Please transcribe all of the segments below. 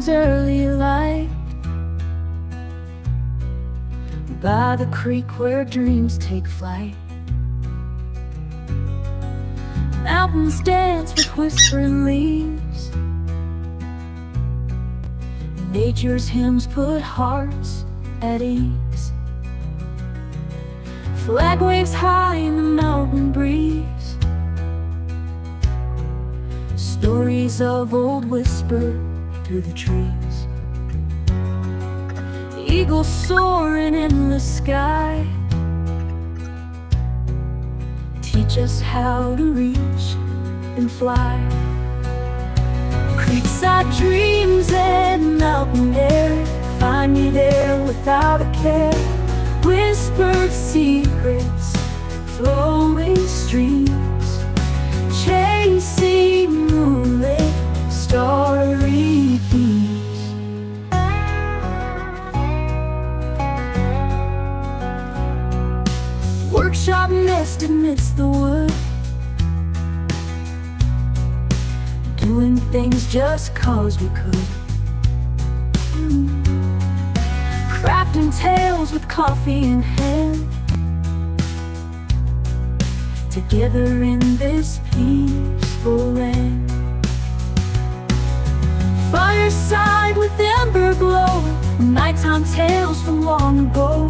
dawn's early light, by the creek where dreams take flight. Mountains dance with whispering leaves, nature's hymns put hearts at ease. Flag waves high in the mountain breeze, stories of old whisper through the trees. Eagles soaring in the sky teach us how to reach and fly. Creekside dreams and mountain air find me there without a care. Whispered secrets, flowing streams, chasing moonlit, starry beams. Workshop nest amidst the wood, doing things just cause we could. Crafting tales with coffee in hand, together in this peaceful land. Fireside with ember glow, nighttime tales from long ago.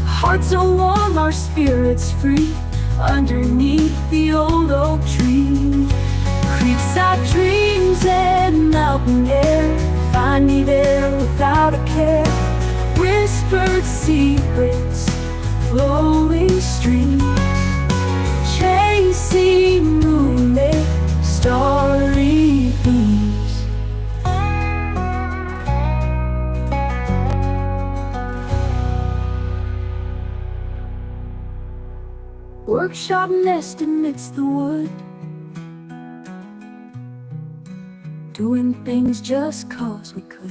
Hearts are warm, our spirits free, underneath the old oak tree. Creekside dreams and mountain air find me there without a care. Whispered secrets, flowing streams, chasing moonlit, starry beams. Workshop nest amidst the wood, doing things just cause we could.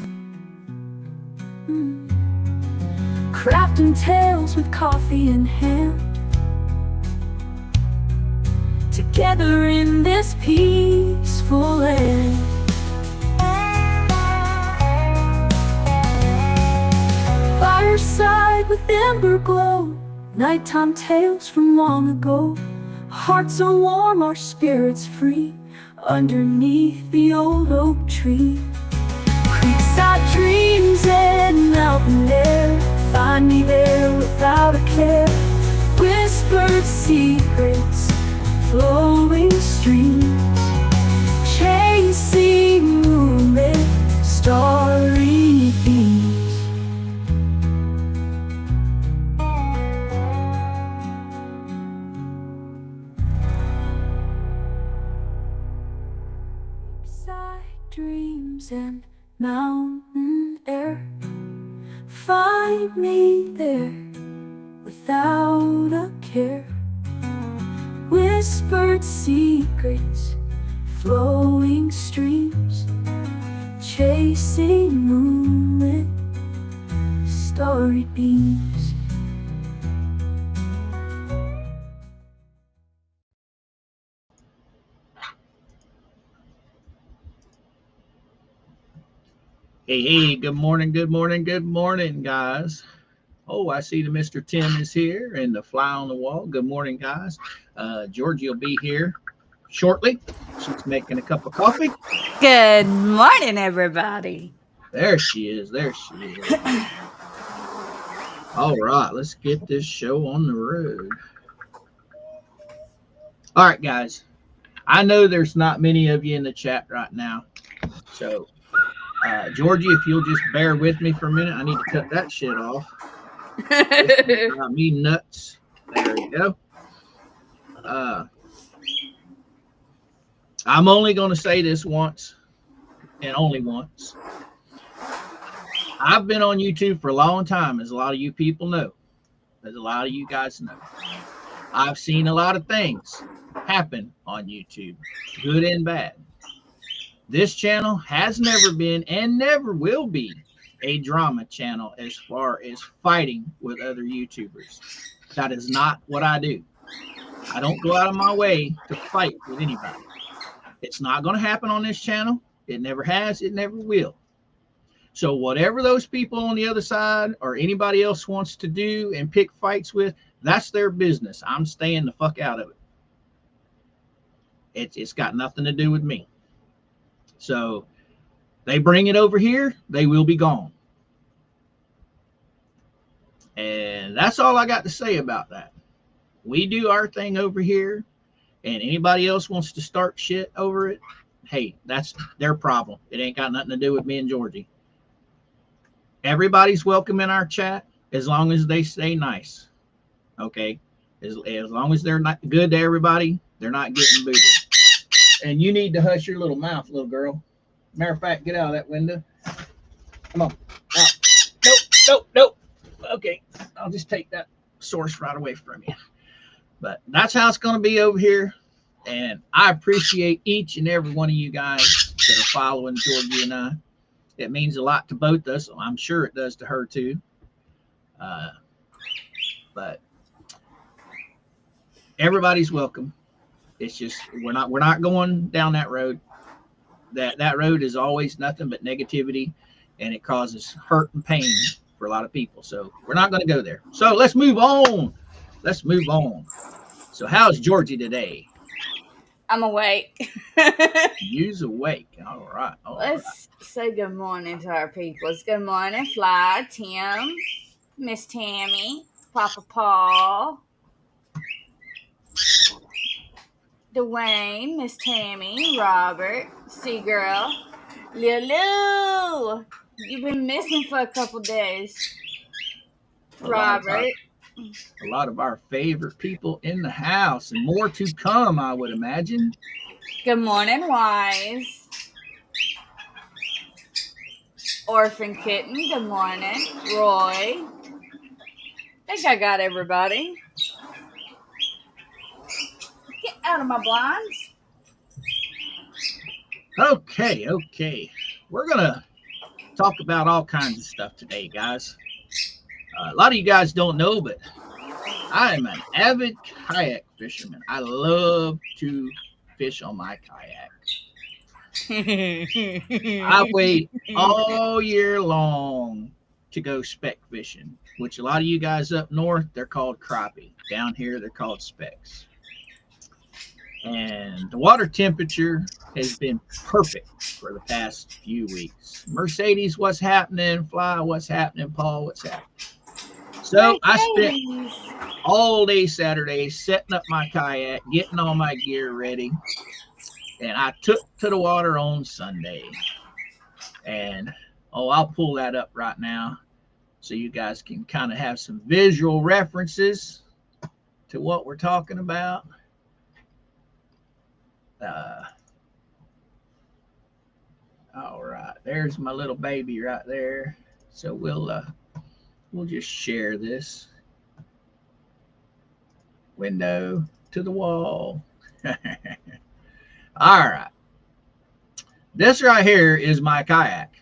Crafting tales with coffee in hand, together in this peaceful land. Fireside with ember glow, nighttime tales from long ago. Hearts are warm, our spirits free, underneath the old oak tree. Creekside dreams and mountain air find me there without a care. Whispered secrets, flowing streams, chasing moonlit, starry beams. Dreams and mountain air find me there without a care. Whispered secrets, flowing streams, chasing moonlit, starry beams. Hey, good morning, guys. Oh, I see the Mr. Tim is here and the fly on the wall. Good morning, guys. Georgie will be here shortly. She's making a cup of coffee. Good morning, everybody. There she is. All right, let's get this show on the road. All right, guys. I know there's not many of you in the chat right now, so Georgie, if you'll just bear with me for a minute, I need to cut that shit off. Me nuts. There you go. I'm only going to say this once and only once. I've been on YouTube for a long time, as a lot of you people know, as a lot of you guys know. I've seen a lot of things happen on YouTube, good and bad. This channel has never been and never will be a drama channel as far as fighting with other YouTubers. That is not what I do. I don't go out of my way to fight with anybody. It's not going to happen on this channel. It never has. It never will. So whatever those people on the other side or anybody else wants to do and pick fights with, that's their business. I'm staying the fuck out of it. It's got nothing to do with me. So they bring it over here, they will be gone. And that's all I got to say about that. We do our thing over here, and anybody else wants to start shit over it, hey, that's their problem. It ain't got nothing to do with me and Georgie. Everybody's welcome in our chat as long as they stay nice. Okay? As long as they're not good to everybody, they're not getting booted. And you need to hush your little mouth, little girl. Matter of fact, get out of that window. Come on. Out. Nope. Okay, I'll just take that source right away from you. But that's how it's going to be over here. And I appreciate each and every one of you guys that are following Georgie and I. It means a lot to both of us. I'm sure it does to her too. But everybody's welcome. It's just we're not going down that road. That road is always nothing but negativity, and it causes hurt and pain for a lot of people. So we're not going to go there. So let's move on. So how's Georgie today? I'm awake. You's awake. All right. Let's say good morning to our peoples. Good morning, Fly, Tim, Miss Tammy, Papa Paul, Dwayne, Miss Tammy, Robert, Seagirl, Lulu. You've been missing for a couple days. Robert. A lot of our favorite people in the house, and more to come, I would imagine. Good morning, Wise. Orphan Kitten, good morning. Roy. I think I got everybody. Get out of my blinds. Okay. We're going to talk about all kinds of stuff today, guys. A lot of you guys don't know, but I am an avid kayak fisherman. I love to fish on my kayak. I wait all year long to go speck fishing, which a lot of you guys up north, they're called crappie. Down here, they're called specks. And the water temperature has been perfect for the past few weeks. Mercedes, what's happening? Fly, what's happening? Paul, what's happening? So I spent all day Saturday setting up my kayak, getting all my gear ready, and I took to the water on Sunday. And I'll pull that up right now so you guys can kind of have some visual references to what we're talking about. All right, there's my little baby right there. So we'll just share this window to the wall. All right. This right here is my kayak.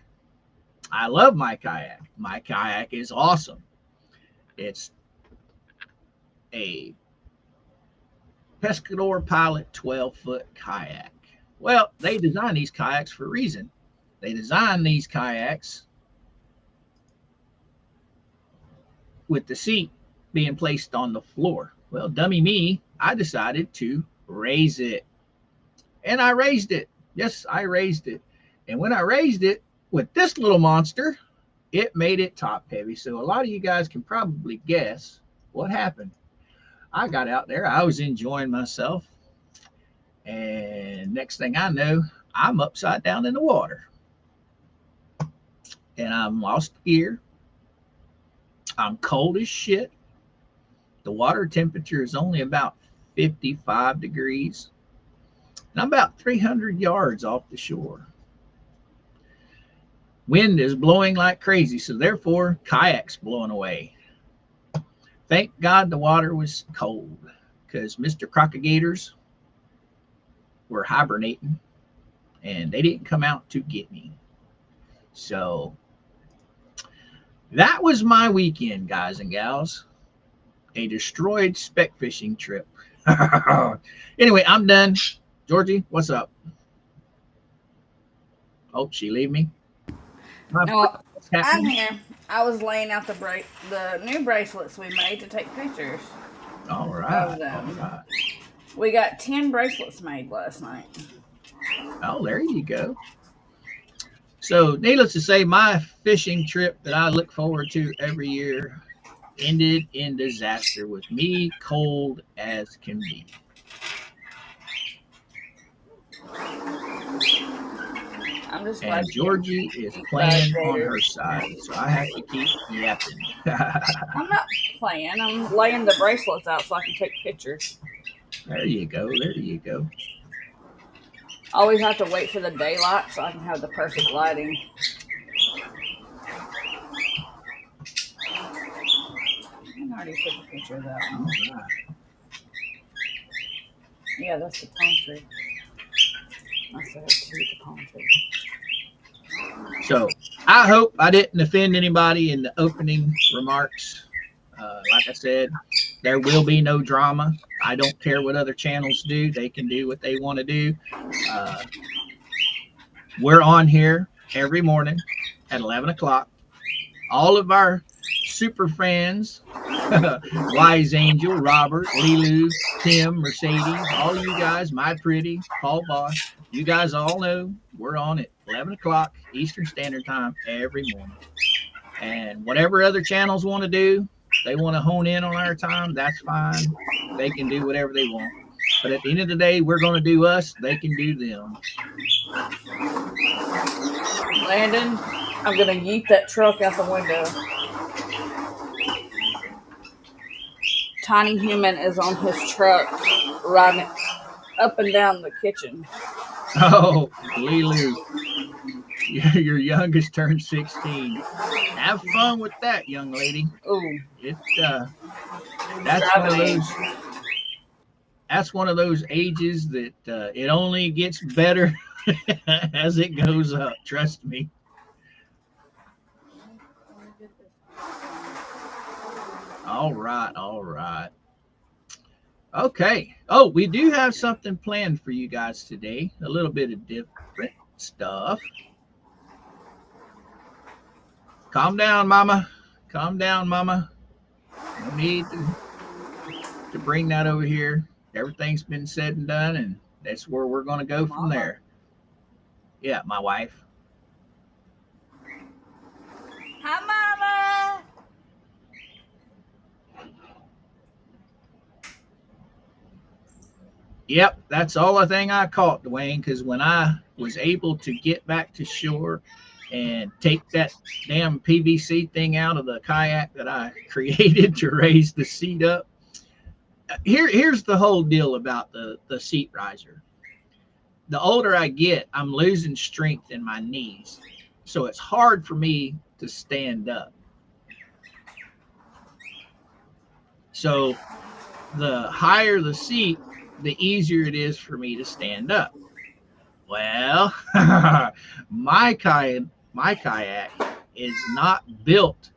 I love my kayak. My kayak is awesome. It's a Pescador Pilot 12-foot kayak. Well, they designed these kayaks for a reason. They designed these kayaks with the seat being placed on the floor. Well, dummy me, I decided to raise it. And I raised it. Yes, I raised it. And when I raised it with this little monster, it made it top heavy. So a lot of you guys can probably guess what happened. I got out there. I was enjoying myself. And next thing I know, I'm upside down in the water. And I'm lost gear. I'm cold as shit. The water temperature is only about 55 degrees. And I'm about 300 yards off the shore. Wind is blowing like crazy, so therefore, kayak's blowing away. Thank God the water was cold, because Mr. Alligators were hibernating, and they didn't come out to get me. So that was my weekend, guys and gals. A destroyed speck fishing trip. Anyway, I'm done. Georgie, what's up? Oh, she leave me? No, What's I'm happening? here. I was laying out the new bracelets we made to take pictures All of right. All them. right. We got 10 bracelets made last night. Oh, there you go. So, needless to say, my fishing trip that I look forward to every year ended in disaster with me cold as can be. I'm just glad And you didn't Georgie is eat the playing on Alligators. her side, so I have to keep yapping. I'm not playing. I'm laying the bracelets out so I can take pictures. There you go. There you go. Always have to wait for the daylight so I can have the perfect lighting. I already took a picture of that All one. right. Yeah, that's the palm tree. I still have to eat the palm tree. So I hope I didn't offend anybody in the opening remarks. Like I said, there will be no drama. I don't care what other channels do. They can do what they want to do. Uh, we're on here every morning at 11 o'clock. All of our super fans, Wise Angel, Robert, Lilu, Tim, Mercedes, all you guys, My Pretty, Paul Boss, you guys all know we're on at 11 o'clock Eastern Standard Time every morning. And whatever other channels want to do, they want to hone in on our time, that's fine. They can do whatever they want. But at the end of the day, we're going to do us, they can do them. Landon, I'm gonna yeet that truck out the window. Tiny Human is on his truck riding up and down the kitchen. Oh, Lilu, your youngest turned 16. Have fun with that, young lady. Ooh, It that's one of driving age. those that's one of those ages that it only gets better as it goes up. Trust me. All right, all right. Okay. Oh, we do have something planned for you guys today. A little bit of different stuff. Calm down, Mama. Calm down, Mama. No need to bring that over here. Everything's been said and done, and that's where we're going to go from Mama. there. Yeah, my wife. Hi, Mama. Yep, that's all the thing I caught, Dwayne, because when I was able to get back to shore and take that damn PVC thing out of the kayak that I created to raise the seat up, here's the whole deal about the seat riser. The older I get, I'm losing strength in my knees. So it's hard for me to stand up. So the higher the seat, the easier it is for me to stand up. Well, my kayak is not built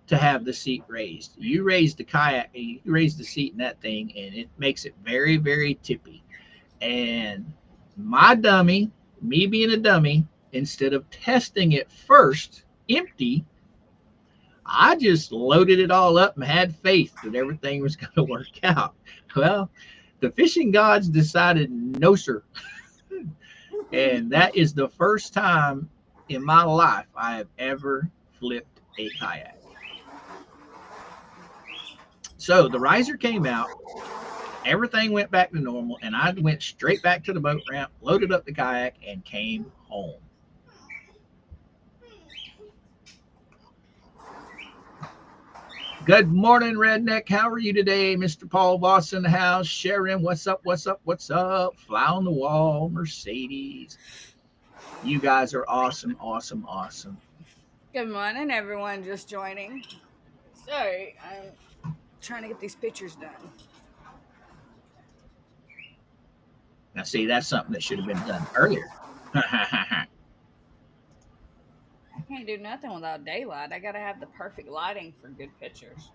to have the seat raised. You raise the kayak, you raise the seat in that thing, and it makes it very, very tippy. And my dummy, me being a dummy, instead of testing it first empty, I just loaded it all up and had faith that everything was going to work out. Well, the fishing gods decided no, sir. And that is the first time in my life I have ever flipped a kayak. So the riser came out, everything went back to normal, and I went straight back to the boat ramp, loaded up the kayak, and came home. Good morning, Redneck. How are you today? Mr. Paul Voss in the house. Sharon, what's up? What's up? What's up? Fly on the wall, Mercedes. You guys are awesome, awesome, awesome. Good morning, everyone just joining. Sorry, I'm trying to get these pictures done. Now, see, that's something that should have been done earlier. I can't do nothing without daylight. I gotta have the perfect lighting for good pictures.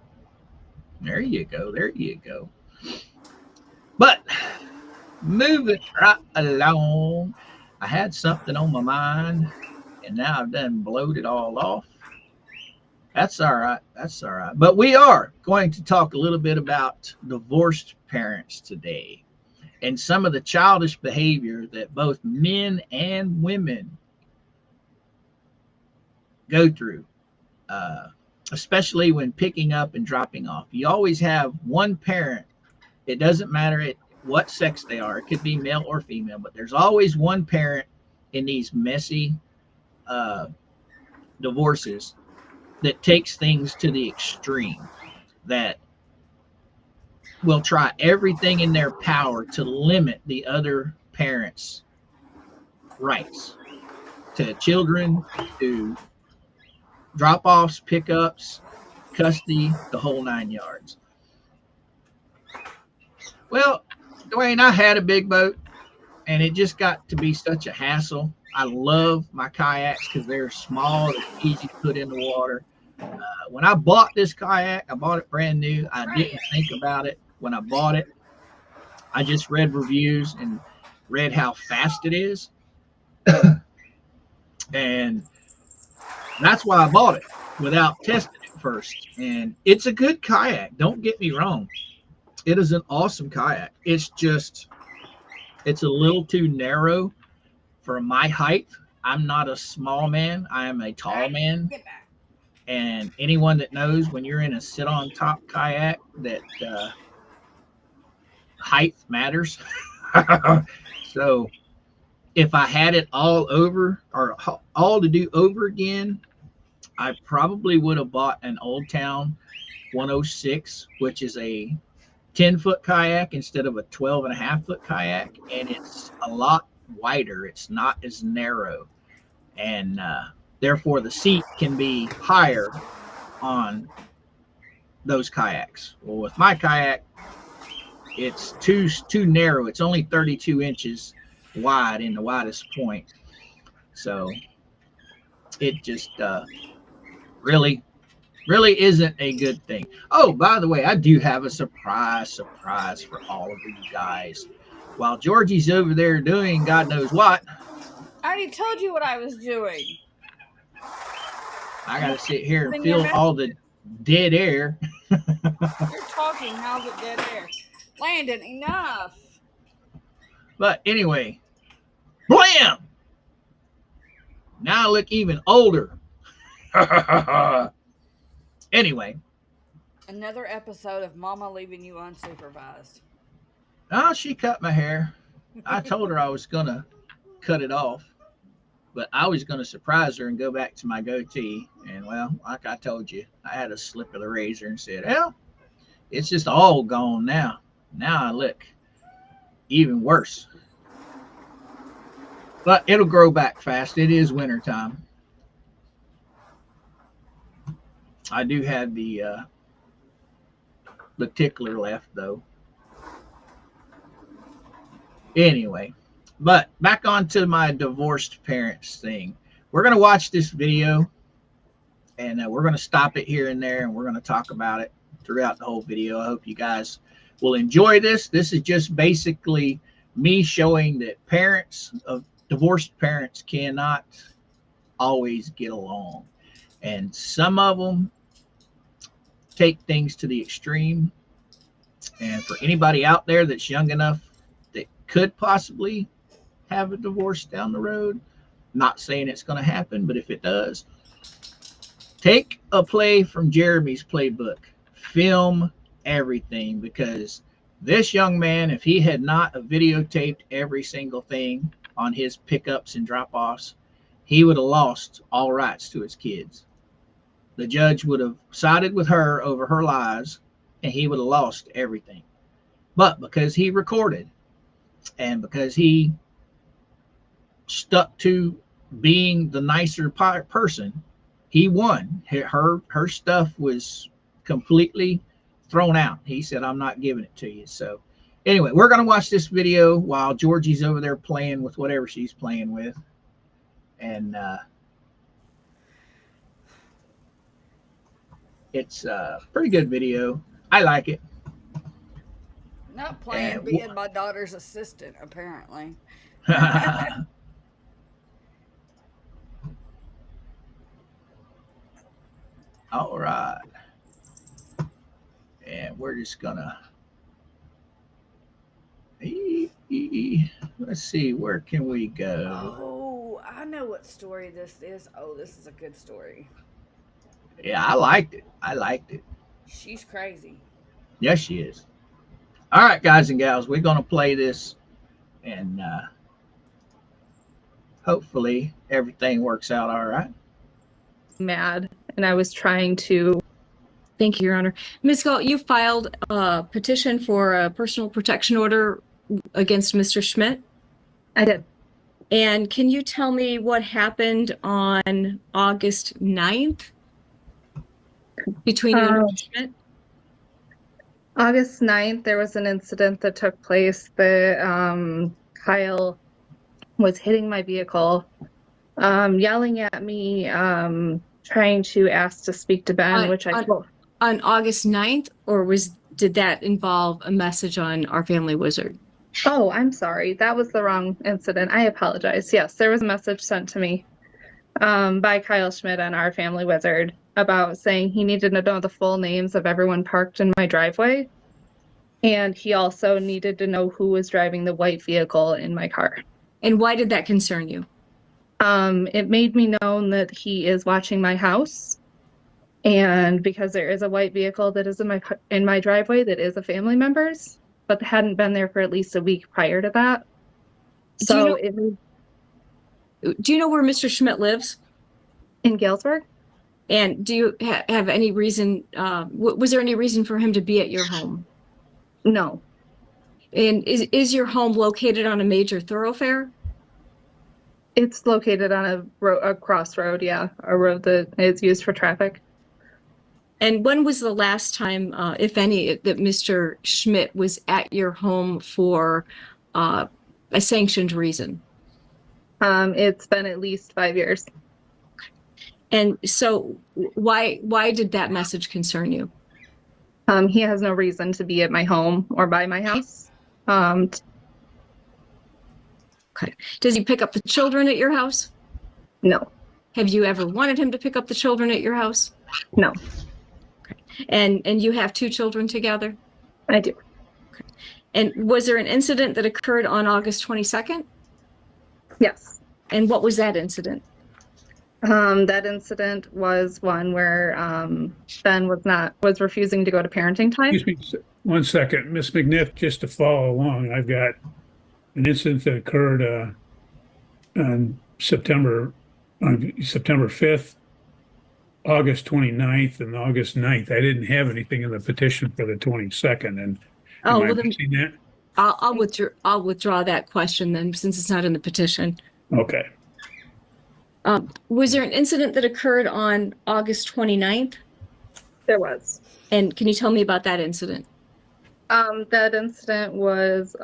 There you go. There you go. But moving right along, I had something on my mind. And now I've done blowed it all off. That's all right. That's all right. But we are going to talk a little bit about divorced parents today and some of the childish behavior that both men and women go through, especially when picking up and dropping off. You always have one parent. It doesn't matter what sex they are. It could be male or female, but there's always one parent in these messy divorces that takes things to the extreme, that will try everything in their power to limit the other parent's rights to children, to drop-offs, pickups, custody, the whole 9 yards. Well, Dwayne, I had a big boat, and it just got to be such a hassle. I love my kayaks because they're small, they're easy to put in the water. When I bought this kayak, I bought it brand new. I didn't think about it when I bought it. I just read reviews and read how fast it is. And that's why I bought it without testing it first. And it's a good kayak. Don't get me wrong. It is an awesome kayak. It's a little too narrow for my height. I'm not a small man. I am a tall man. And anyone that knows when you're in a sit on top kayak that height matters. So if I had it all over or all to do over again, I probably would have bought an Old Town 106, which is a 10-foot kayak instead of a 12.5-foot kayak. And it's a lot wider. It's not as narrow. And therefore, the seat can be higher on those kayaks. Well, with my kayak, it's too narrow. It's only 32 inches wide in the widest point. So it just really isn't a good thing. Oh, by the way, I do have a surprise for all of you guys. While Georgie's over there doing God knows what. I already told you what I was doing. I got to sit here and feel all the dead air. You're talking. How's it dead air? Landon, enough. But anyway, blam! Now I look even older. Anyway. Another episode of Mama leaving you unsupervised. Oh, she cut my hair. I told her I was going to cut it off. But I was going to surprise her and go back to my goatee. And, well, like I told you, I had a slip of the razor and said, well, it's just all gone now. Now I look even worse. But it'll grow back fast. It is wintertime. I do have the tickler left, though. Anyway. But back onto my divorced parents thing. We're going to watch this video, and we're going to stop it here and there, and we're going to talk about it throughout the whole video. I hope you guys will enjoy this. This is just basically me showing that divorced parents cannot always get along. And some of them take things to the extreme. And for anybody out there that's young enough that could possibly have a divorce down the road, not saying it's going to happen, but if it does, take a play from Jeremy's playbook. Film everything, because this young man, if he had not videotaped every single thing on his pickups and drop-offs, he would have lost all rights to his kids. The judge would have sided with her over her lies, and he would have lost everything. But because he recorded, and because he stuck to being the nicer person, he won. Her stuff was completely thrown out. He said, I'm not giving it to you. So anyway, we're going to watch this video while Georgie's over there playing with whatever she's playing with. And it's a pretty good video. I like it. Not playing, being my daughter's assistant, apparently. we're just gonna. Let's see, where can we go? Oh, I know what story this is. Oh, this is a good story. Yeah, I liked it. I liked it. She's crazy. Yes, she is. All right, guys and gals, we're gonna play this, and hopefully everything works out all right. Mad, and I was trying to. Thank you, Your Honor. Ms. Galt, you filed a petition for a personal protection order against Mr. Schmidt. I did. And can you tell me what happened on August 9th between you and Mr. Schmidt? August 9th, there was an incident that took place that Kyle was hitting my vehicle, yelling at me, trying to ask to speak to Ben, which I told. On August 9th, or did that involve a message on Our Family Wizard? Oh, I'm sorry. That was the wrong incident. I apologize. Yes, there was a message sent to me by Kyle Schmidt on Our Family Wizard about saying he needed to know the full names of everyone parked in my driveway. And he also needed to know who was driving the white vehicle in my car. And why did that concern you? It made me known that he is watching my house. And because there is a white vehicle that is in my driveway that is a family member's, but hadn't been there for at least a week prior to that. So do you know where Mr. Schmidt lives? In Galesburg. And do you have any reason, was there any reason for him to be at your home? No. And is your home located on a major thoroughfare? It's located on a crossroad, yeah, a road that is used for traffic. And when was the last time, if any, that Mr. Schmidt was at your home for a sanctioned reason? It's been at least 5 years. And so why did that message concern you? He has no reason to be at my home or by my house. Okay. Does he pick up the children at your house? No. Have you ever wanted him to pick up the children at your house? No. Okay. And you have 2 children together? I do. Okay. And was there an incident that occurred on August 22nd? Yes. And what was that incident? That incident was one where Ben was refusing to go to parenting time. Excuse me, 1 second. Miss McNiff, just to follow along, I've got an incident that occurred on September 5th, August 29th, and August 9th. I didn't have anything in the petition for the 22nd. And am I missing that? I'll withdraw that question then, since it's not in the petition. Okay. Was there an incident that occurred on August 29th? There was. And can you tell me about that incident? That incident was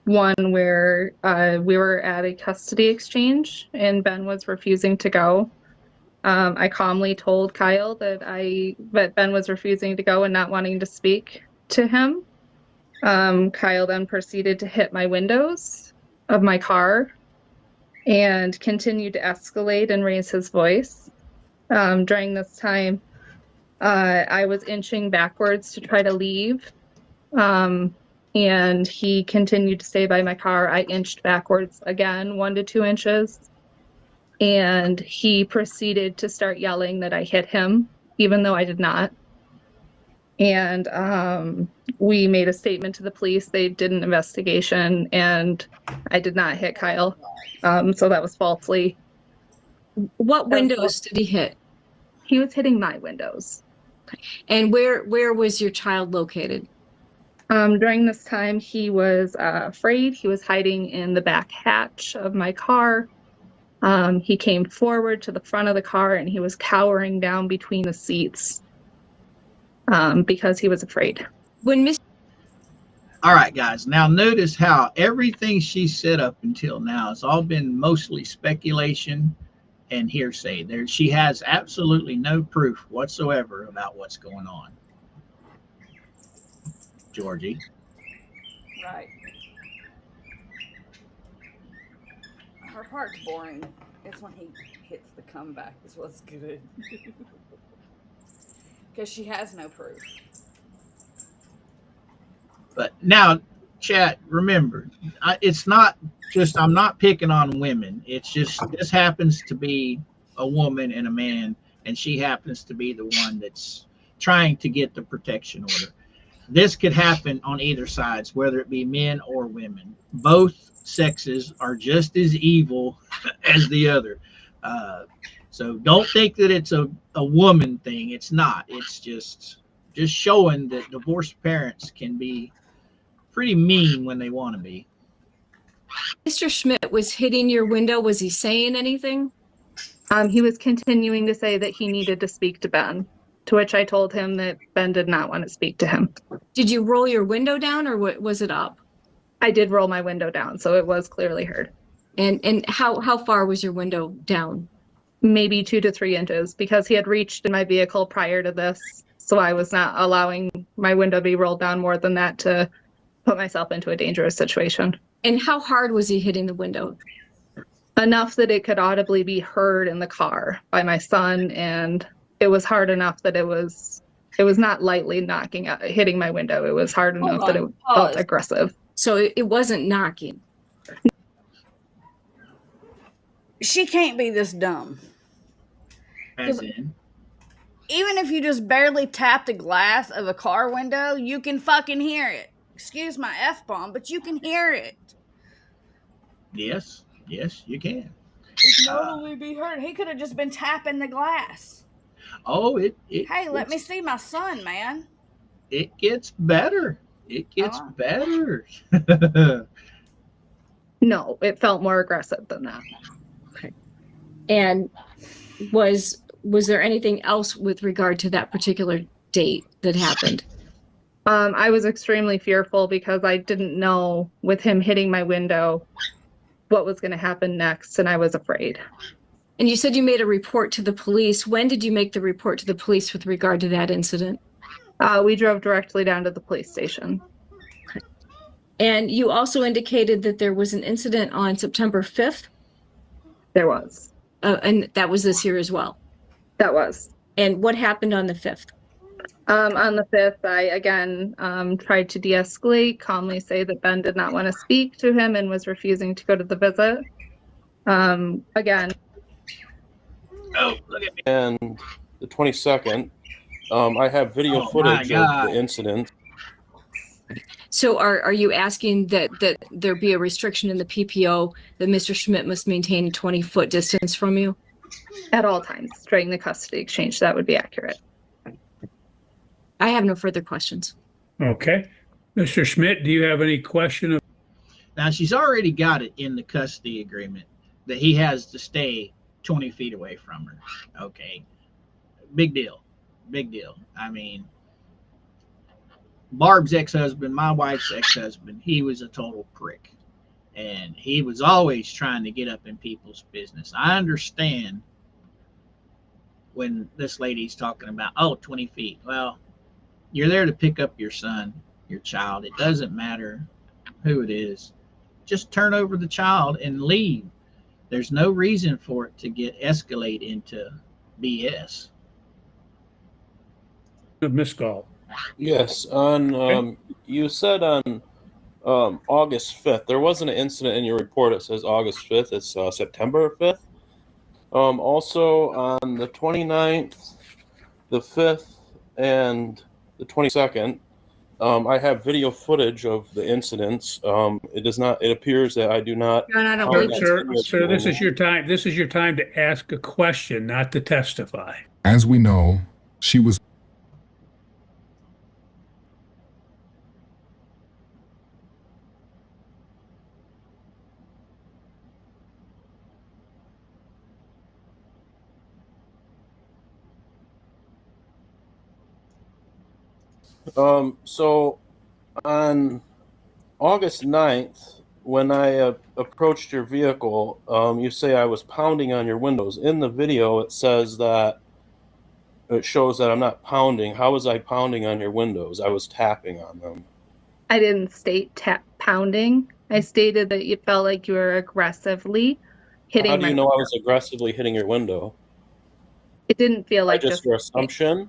one where we were at a custody exchange and Ben was refusing to go. I calmly told Kyle that Ben was refusing to go and not wanting to speak to him. Kyle then proceeded to hit my windows of my car and continued to escalate and raise his voice. During this time, I was inching backwards to try to leave. And he continued to stay by my car. I inched backwards again, 1 to 2 inches. And he proceeded to start yelling that I hit him, even though I did not. And we made a statement to the police. They did an investigation, and I did not hit Kyle. So that was falsely. What windows did he hit? He was hitting my windows. And where was your child located? During this time, he was afraid. He was hiding in the back hatch of my car. He came forward to the front of the car, and he was cowering down between the seats because he was afraid. All right, guys. Now notice how everything she said up until now has all been mostly speculation and hearsay. She has absolutely no proof whatsoever about what's going on. Georgie. Right. Her part's boring. It's when he hits the comeback is what's good. Because she has no proof. But now, chat, remember, it's not just, I'm not picking on women. It's just, this happens to be a woman and a man, and she happens to be the one that's trying to get the protection order. This could happen on either sides, whether it be men or women. Both sexes are just as evil as the other. So don't think that it's a woman thing. It's not. It's just showing that divorced parents can be pretty mean when they want to be. Mr. Schmidt was hitting your window. Was he saying anything? He was continuing to say that he needed to speak to Ben, to which I told him that Ben did not want to speak to him. Did you roll your window down or was it up? I did roll my window down, so it was clearly heard. And how far was your window down? Maybe 2 to 3 inches, because he had reached in my vehicle prior to this, so I was not allowing my window to be rolled down more than that to put myself into a dangerous situation. And how hard was he hitting the window? Enough that it could audibly be heard in the car by my son, and it was hard enough that it was not lightly hitting my window. It was hard enough that it felt aggressive. So it wasn't knocking. She can't be this dumb. As in, Even if you just barely tap the glass of a car window, you can fucking hear it. Excuse my F-bomb, but you can hear it. yes, you can. It can totally be heard. He could have just been tapping the glass. Oh, Hey, let me see my son, man. It gets better. It gets better. No, it felt more aggressive than that. Okay. And was there anything else with regard to that particular date that happened? I was extremely fearful because I didn't know, with him hitting my window, what was going to happen next, and I was afraid. And you said you made a report to the police. When did you make the report to the police with regard to that incident? We drove directly down to the police station. And you also indicated that there was an incident on September 5th? There was. And that was this year as well? That was. And what happened on the 5th? On the 5th, I again tried to de-escalate, calmly say that Ben did not want to speak to him and was refusing to go to the visit. Again. Oh, look at me. And the 22nd, I have video footage of the incident. So are you asking that there be a restriction in the PPO that Mr. Schmidt must maintain a 20-foot distance from you? At all times during the custody exchange, that would be accurate. I have no further questions. Okay. Mr. Schmidt, do you have any question? Now, she's already got it in the custody agreement that he has to stay 20 feet away from her. Okay. Big deal. Big deal. I mean, Barb's ex-husband, my wife's ex-husband, he was a total prick. And he was always trying to get up in people's business. I understand when this lady's talking about, 20 feet. Well, you're there to pick up your son, your child. It doesn't matter who it is. Just turn over the child and leave. There's no reason for it to escalate into BS. Miss Gall. Yes, on you said on August 5th. There wasn't an incident in your report that says August 5th. It's September 5th. Also on the 29th, the 5th, and the 22nd, I have video footage of the incidents. It does not. It appears that I do not. Sir, this is your time. This is your time to ask a question, not to testify. As we know, she was. So on August 9th, when I approached your vehicle, you say I was pounding on your windows. In the video, it says that it shows that I'm not pounding. How was I pounding on your windows? I was tapping on them. I didn't state pounding. I stated that you felt like you were aggressively hitting my window. How do you know I was aggressively hitting your window? It didn't feel like just your assumption.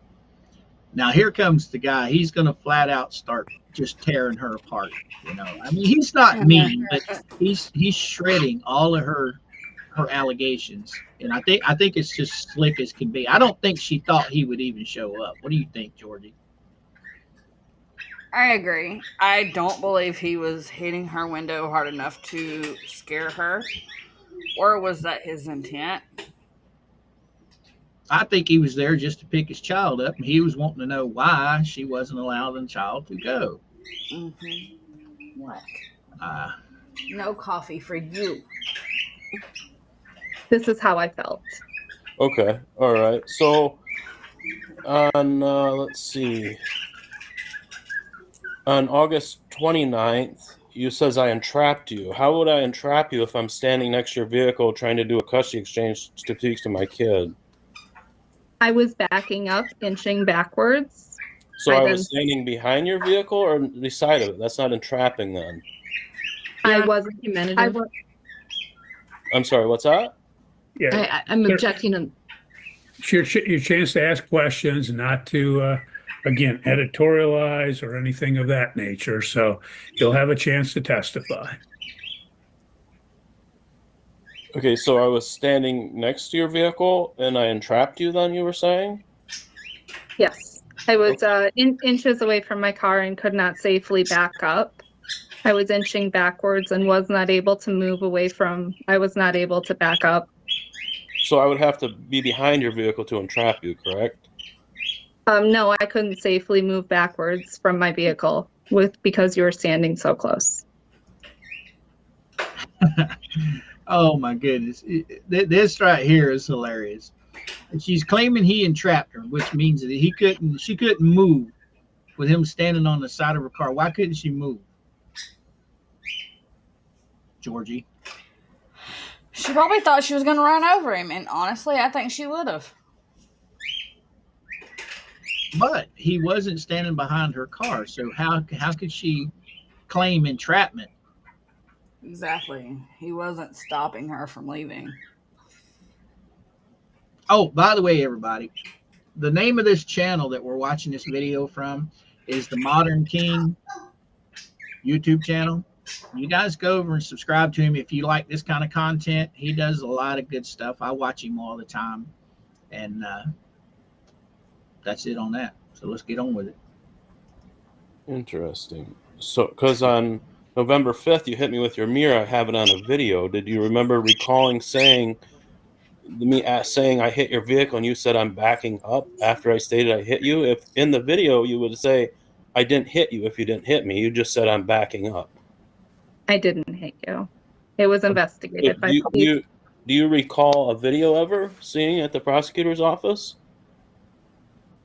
Now here comes the guy. He's going to flat out start just tearing her apart. You know, I mean, he's not mean, but he's shredding all of her allegations, and I think it's just slick as can be. I don't think she thought he would even show up. What do you think, Georgie? I agree. I don't believe he was hitting her window hard enough to scare her. Or was that his intent? I think he was there just to pick his child up, and he was wanting to know why she wasn't allowing the child to go. Mm-hmm. What? No coffee for you. This is how I felt. Okay. All right. So on let's see. On August 29th, you says I entrapped you. How would I entrap you if I'm standing next to your vehicle trying to do a custody exchange to speak to my kid? I was backing up, inching backwards. So I was standing behind your vehicle or beside of it? That's not entrapping then. I wasn't. I'm sorry, what's that? Yeah, I'm objecting. It's your chance to ask questions, not to, again, editorialize or anything of that nature. So you'll have a chance to testify. Okay, so I was standing next to your vehicle and I entrapped you then, you were saying? Yes. I was inches away from my car and could not safely back up. I was inching backwards and was not able to move away from, I was not able to back up. So I would have to be behind your vehicle to entrap you, correct? No, I couldn't safely move backwards from my vehicle because you were standing so close. Oh my goodness. This right here is hilarious. She's claiming he entrapped her, which means that she couldn't move with him standing on the side of her car. Why couldn't she move? Georgie. She probably thought she was going to run over him, and honestly, I think she would have. But he wasn't standing behind her car, so how could she claim entrapment? Exactly. He wasn't stopping her from leaving. Oh, by the way, everybody, the name of this channel that we're watching this video from is the Modern King YouTube channel. You guys go over and subscribe to him if you like this kind of content. He does a lot of good stuff. I watch him all the time. And that's it on that. So let's get on with it. Interesting. So, because on November 5th, you hit me with your mirror. I have it on a video. Did you remember recalling saying I hit your vehicle and you said I'm backing up after I stated I hit you? If in the video you would say I didn't hit you if you didn't hit me, you just said I'm backing up. I didn't hit you. It was investigated by police. Do you recall a video ever seeing at the prosecutor's office?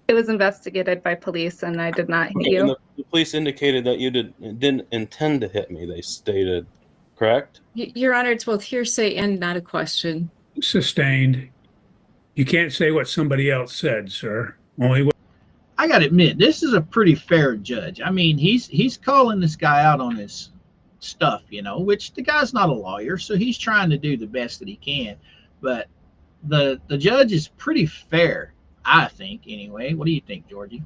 It was investigated by police, and I did not hit you. And the police indicated that you didn't intend to hit me, they stated, correct? Your Honor, it's both hearsay and not a question. Sustained. You can't say what somebody else said, sir. Only what. I got to admit, this is a pretty fair judge. I mean, he's calling this guy out on his stuff, you know, which the guy's not a lawyer, so he's trying to do the best that he can. But the judge is pretty fair, I think, anyway. What do you think, Georgie?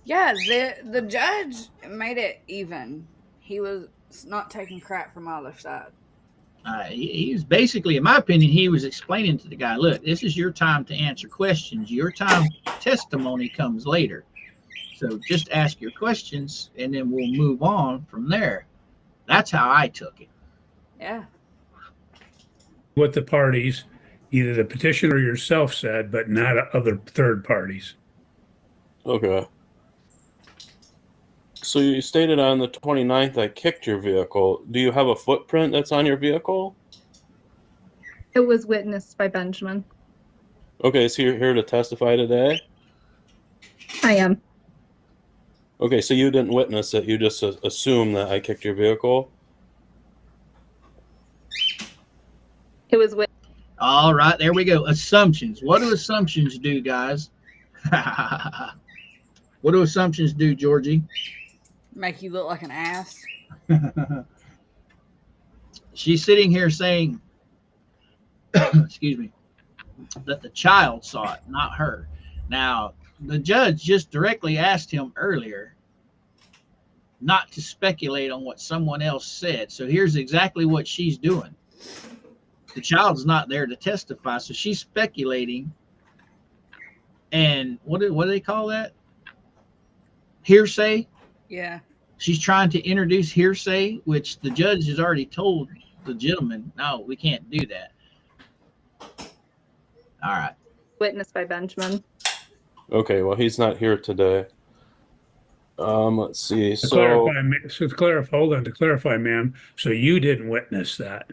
Yeah, the judge made it even. He was not taking crap from either side. He was basically, in my opinion, he was explaining to the guy, look, this is your time to answer questions. Your time testimony comes later. So just ask your questions, and then we'll move on from there. That's how I took it. Yeah. What the parties, either the petitioner or yourself said, but not other third parties. Okay. So you stated on the 29th I kicked your vehicle. Do you have a footprint that's on your vehicle? It was witnessed by Benjamin. Okay, so you're here to testify today? I am. Okay, so you didn't witness it. You just assume that I kicked your vehicle? It was All right, there we go. Assumptions. What do assumptions do, guys? What do assumptions do, Georgie? Make you look like an ass. She's sitting here saying, excuse me, that the child saw it, not her. Now, the judge just directly asked him earlier not to speculate on what someone else said. So here's exactly what she's doing. The child's not there to testify, so she's speculating. And what do they call that? Hearsay. Yeah. She's trying to introduce hearsay, which the judge has already told the gentleman, no, we can't do that. All right. Witnessed by Benjamin. Okay, well, he's not here today. Let's see. To So, clarify, ma'am, so you didn't witness that.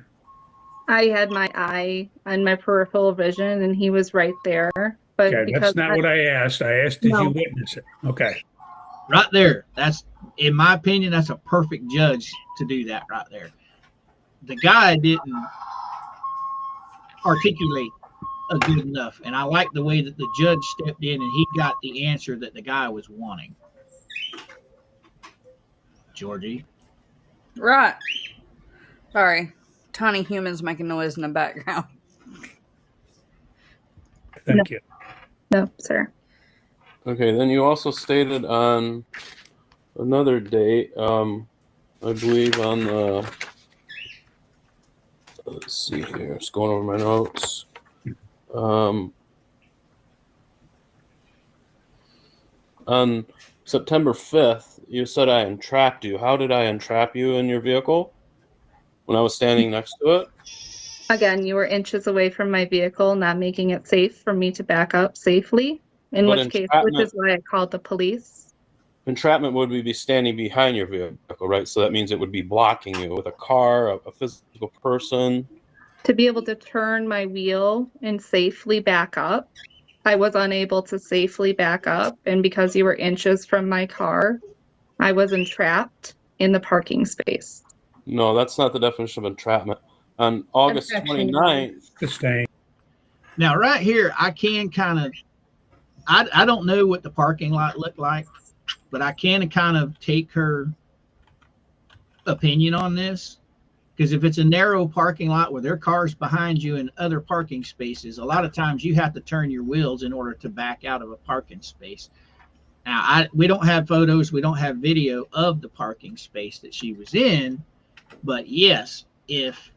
I had my eye on my peripheral vision, and he was right there. But Okay, because that's not what I asked. I asked, did No. you witness it? Okay. Right there. That's, in my opinion, that's a perfect judge to do that right there. The guy didn't articulate good enough, and I like the way that the judge stepped in and he got the answer that the guy was wanting. Georgie. Right. Sorry. Tiny humans making noise in the background. Thank you. no, sir. okay, then you also stated on another date, I believe on the, let's see here, it's going over my notes. On September 5th, you said I entrapped you. How did I entrap you in your vehicle when I was standing next to it? Again, you were inches away from my vehicle, not making it safe for me to back up safely. In But which case, which is why I called the police. Entrapment would be standing behind your vehicle, right? So that means it would be blocking you with a car, a physical person. To be able to turn my wheel and safely back up, I was unable to safely back up. And because you were inches from my car, I was entrapped in the parking space. No, that's not the definition of entrapment. On August Objection. 29th, Sustained. Now, right here, I can kind of, I don't know what the parking lot looked like, but I can kind of take her opinion on this. Because if it's a narrow parking lot where there are cars behind you and other parking spaces, a lot of times you have to turn your wheels in order to back out of a parking space. Now, we don't have photos, we don't have video of the parking space that she was in, but yes, if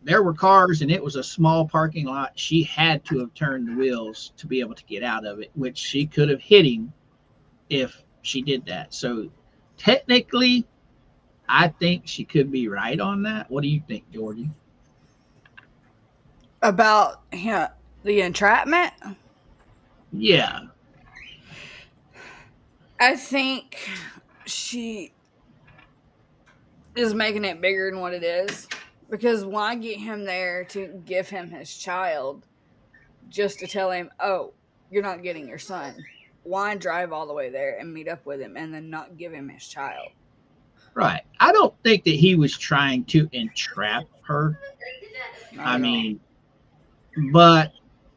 there were cars and it was a small parking lot, she had to have turned the wheels to be able to get out of it, which she could have hit him if she did that. So technically, I think she could be right on that. What do you think, Georgie? About the entrapment? Yeah. I think she is making it bigger than what it is. Because why get him there to give him his child just to tell him, oh, you're not getting your son? Why drive all the way there and meet up with him and then not give him his child? Right. I don't think that he was trying to entrap her. I mean, but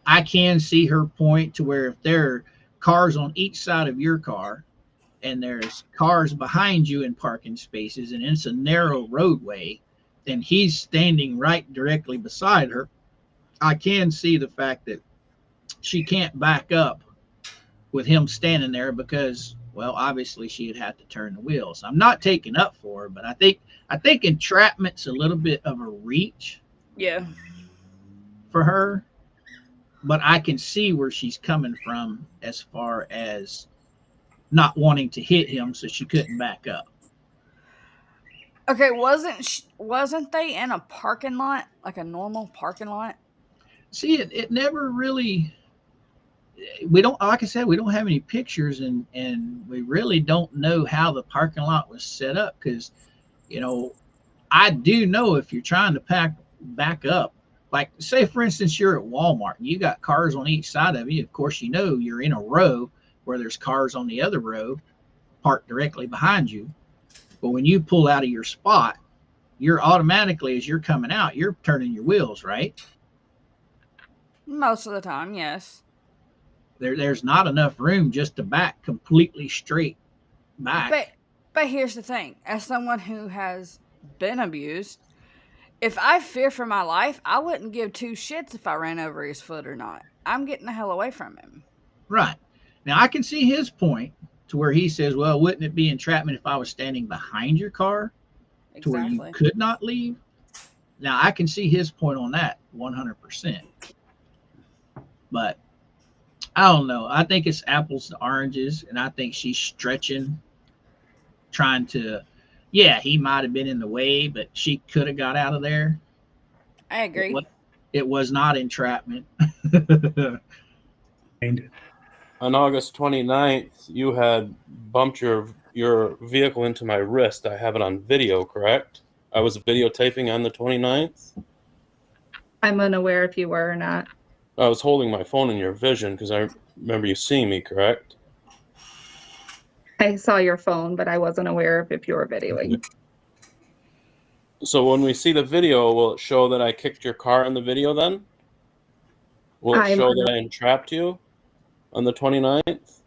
I can see her point to where if there are cars on each side of your car and there's cars behind you in parking spaces and it's a narrow roadway, then he's standing right directly beside her. I can see the fact that she can't back up with him standing there because, well, obviously she'd have to turn the wheels. I'm not taking up for her, but I think entrapment's a little bit of a reach. Yeah. For her, but I can see where she's coming from as far as not wanting to hit him, so she couldn't back up. Okay, wasn't they in a parking lot, like a normal parking lot? See, it never really. We don't, like I said, we don't have any pictures, and we really don't know how the parking lot was set up. Because, I do know if you're trying to back up, like say for instance you're at Walmart and you got cars on each side of you. Of course, you're in a row where there's cars on the other row parked directly behind you. But when you pull out of your spot, you're automatically, as you're coming out, you're turning your wheels, right? Most of the time, yes. There's not enough room just to back completely straight back. But here's the thing. As someone who has been abused, if I fear for my life, I wouldn't give two shits if I ran over his foot or not. I'm getting the hell away from him. Right. Now I can see his point to where he says, well, wouldn't it be entrapment if I was standing behind your car to where you Exactly. could not leave? Now I can see his point on that 100%. But I don't know. I think it's apples to oranges, and I think she's stretching, trying to, yeah, he might have been in the way, but she could have got out of there. I agree. It was not entrapment. On August 29th, you had bumped your vehicle into my wrist. I have it on video, correct? I was videotaping on the 29th. I'm unaware if you were or not. I was holding my phone in your vision because I remember you seeing me, correct? I saw your phone, but I wasn't aware of if you were videoing. So when we see the video, will it show that I kicked your car in the video then? Will it show that I entrapped you on the 29th?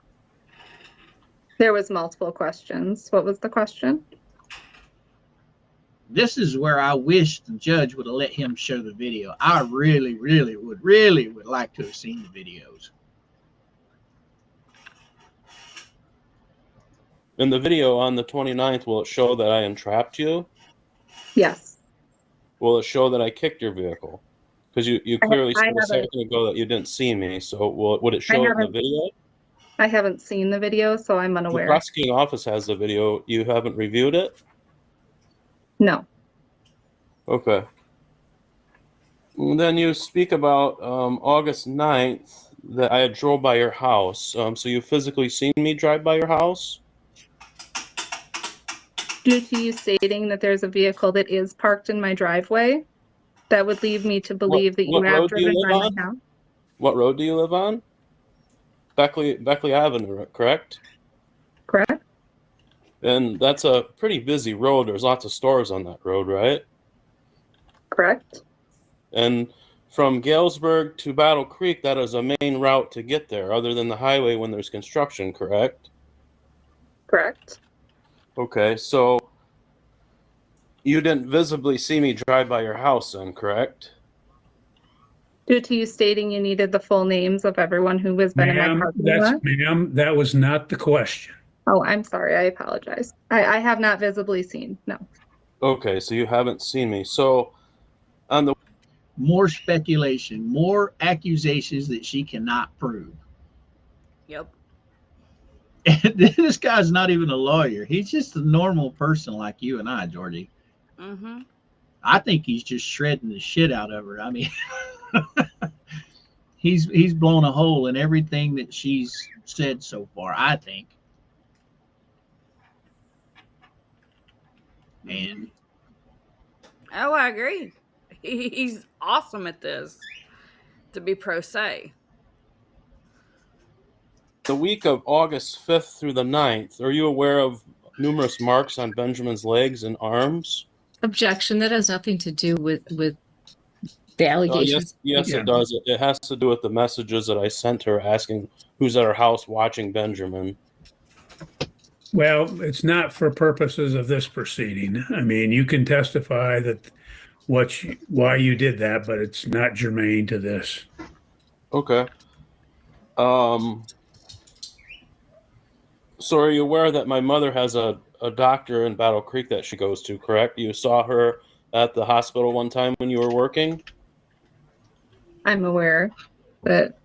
There was multiple questions. What was the question? This is where I wish the judge would have let him show the video. I really would like to have seen the videos. In the video on the 29th, will it show that I entrapped you? Yes. Will it show that I kicked your vehicle? Because you clearly said a second ago that you didn't see me. So would it show it in the video? I haven't seen the video, so I'm The unaware. prosecuting office has the video. You haven't reviewed it? No. Okay. And then you speak about August 9th that I had drove by your house. So you physically seen me drive by your house? Due to you stating that there's a vehicle that is parked in my driveway, that would lead me to believe that you what have road do you driven live by on? my house. What road do you live on? Beckley Avenue, correct? Correct? And that's a pretty busy road. There's lots of stores on that road, right? Correct. And from Galesburg to Battle Creek, that is a main route to get there, other than the highway when there's construction, correct? Correct. Okay, so you didn't visibly see me drive by your house then, correct? Due to you stating you needed the full names of everyone who has been in my parking lot. Ma'am, that was not the question. Oh, I'm sorry. I apologize. I have not visibly seen. No. Okay, so you haven't seen me. So on the More speculation, more accusations that she cannot prove. Yep. And this guy's not even a lawyer. He's just a normal person like you and I, Georgie. Mm-hmm. I think he's just shredding the shit out of her. I mean, he's blown a hole in everything that she's said so far, I think. And Oh, I agree. He's awesome at this. To be pro se. the week of August 5th through the 9th, are you aware of numerous marks on Benjamin's legs and arms? Objection. That has nothing to do with the allegations. Yes, it does. It has to do with the messages that I sent her asking who's at her house watching Benjamin. Well, it's not for purposes of this proceeding. I mean, you can testify that why you did that, but it's not germane to this. Okay. So are you aware that my mother has a doctor in Battle Creek that she goes to, correct? You saw her at the hospital one time when you were working? I'm aware that.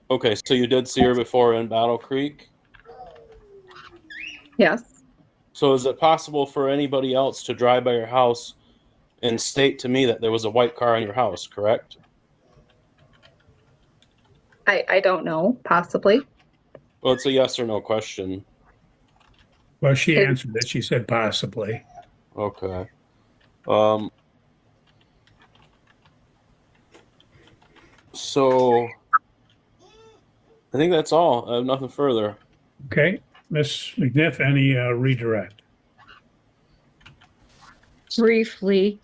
Okay, so you did see her before in Battle Creek? Yes. So is it possible for anybody else to drive by your house and state to me that there was a white car in your house, correct? I don't know. Possibly. Well, it's a yes or no question. Well, she answered it. She said possibly. Okay. So I think that's all. I have nothing further. Okay. Ms. McNiff, any redirect? Briefly,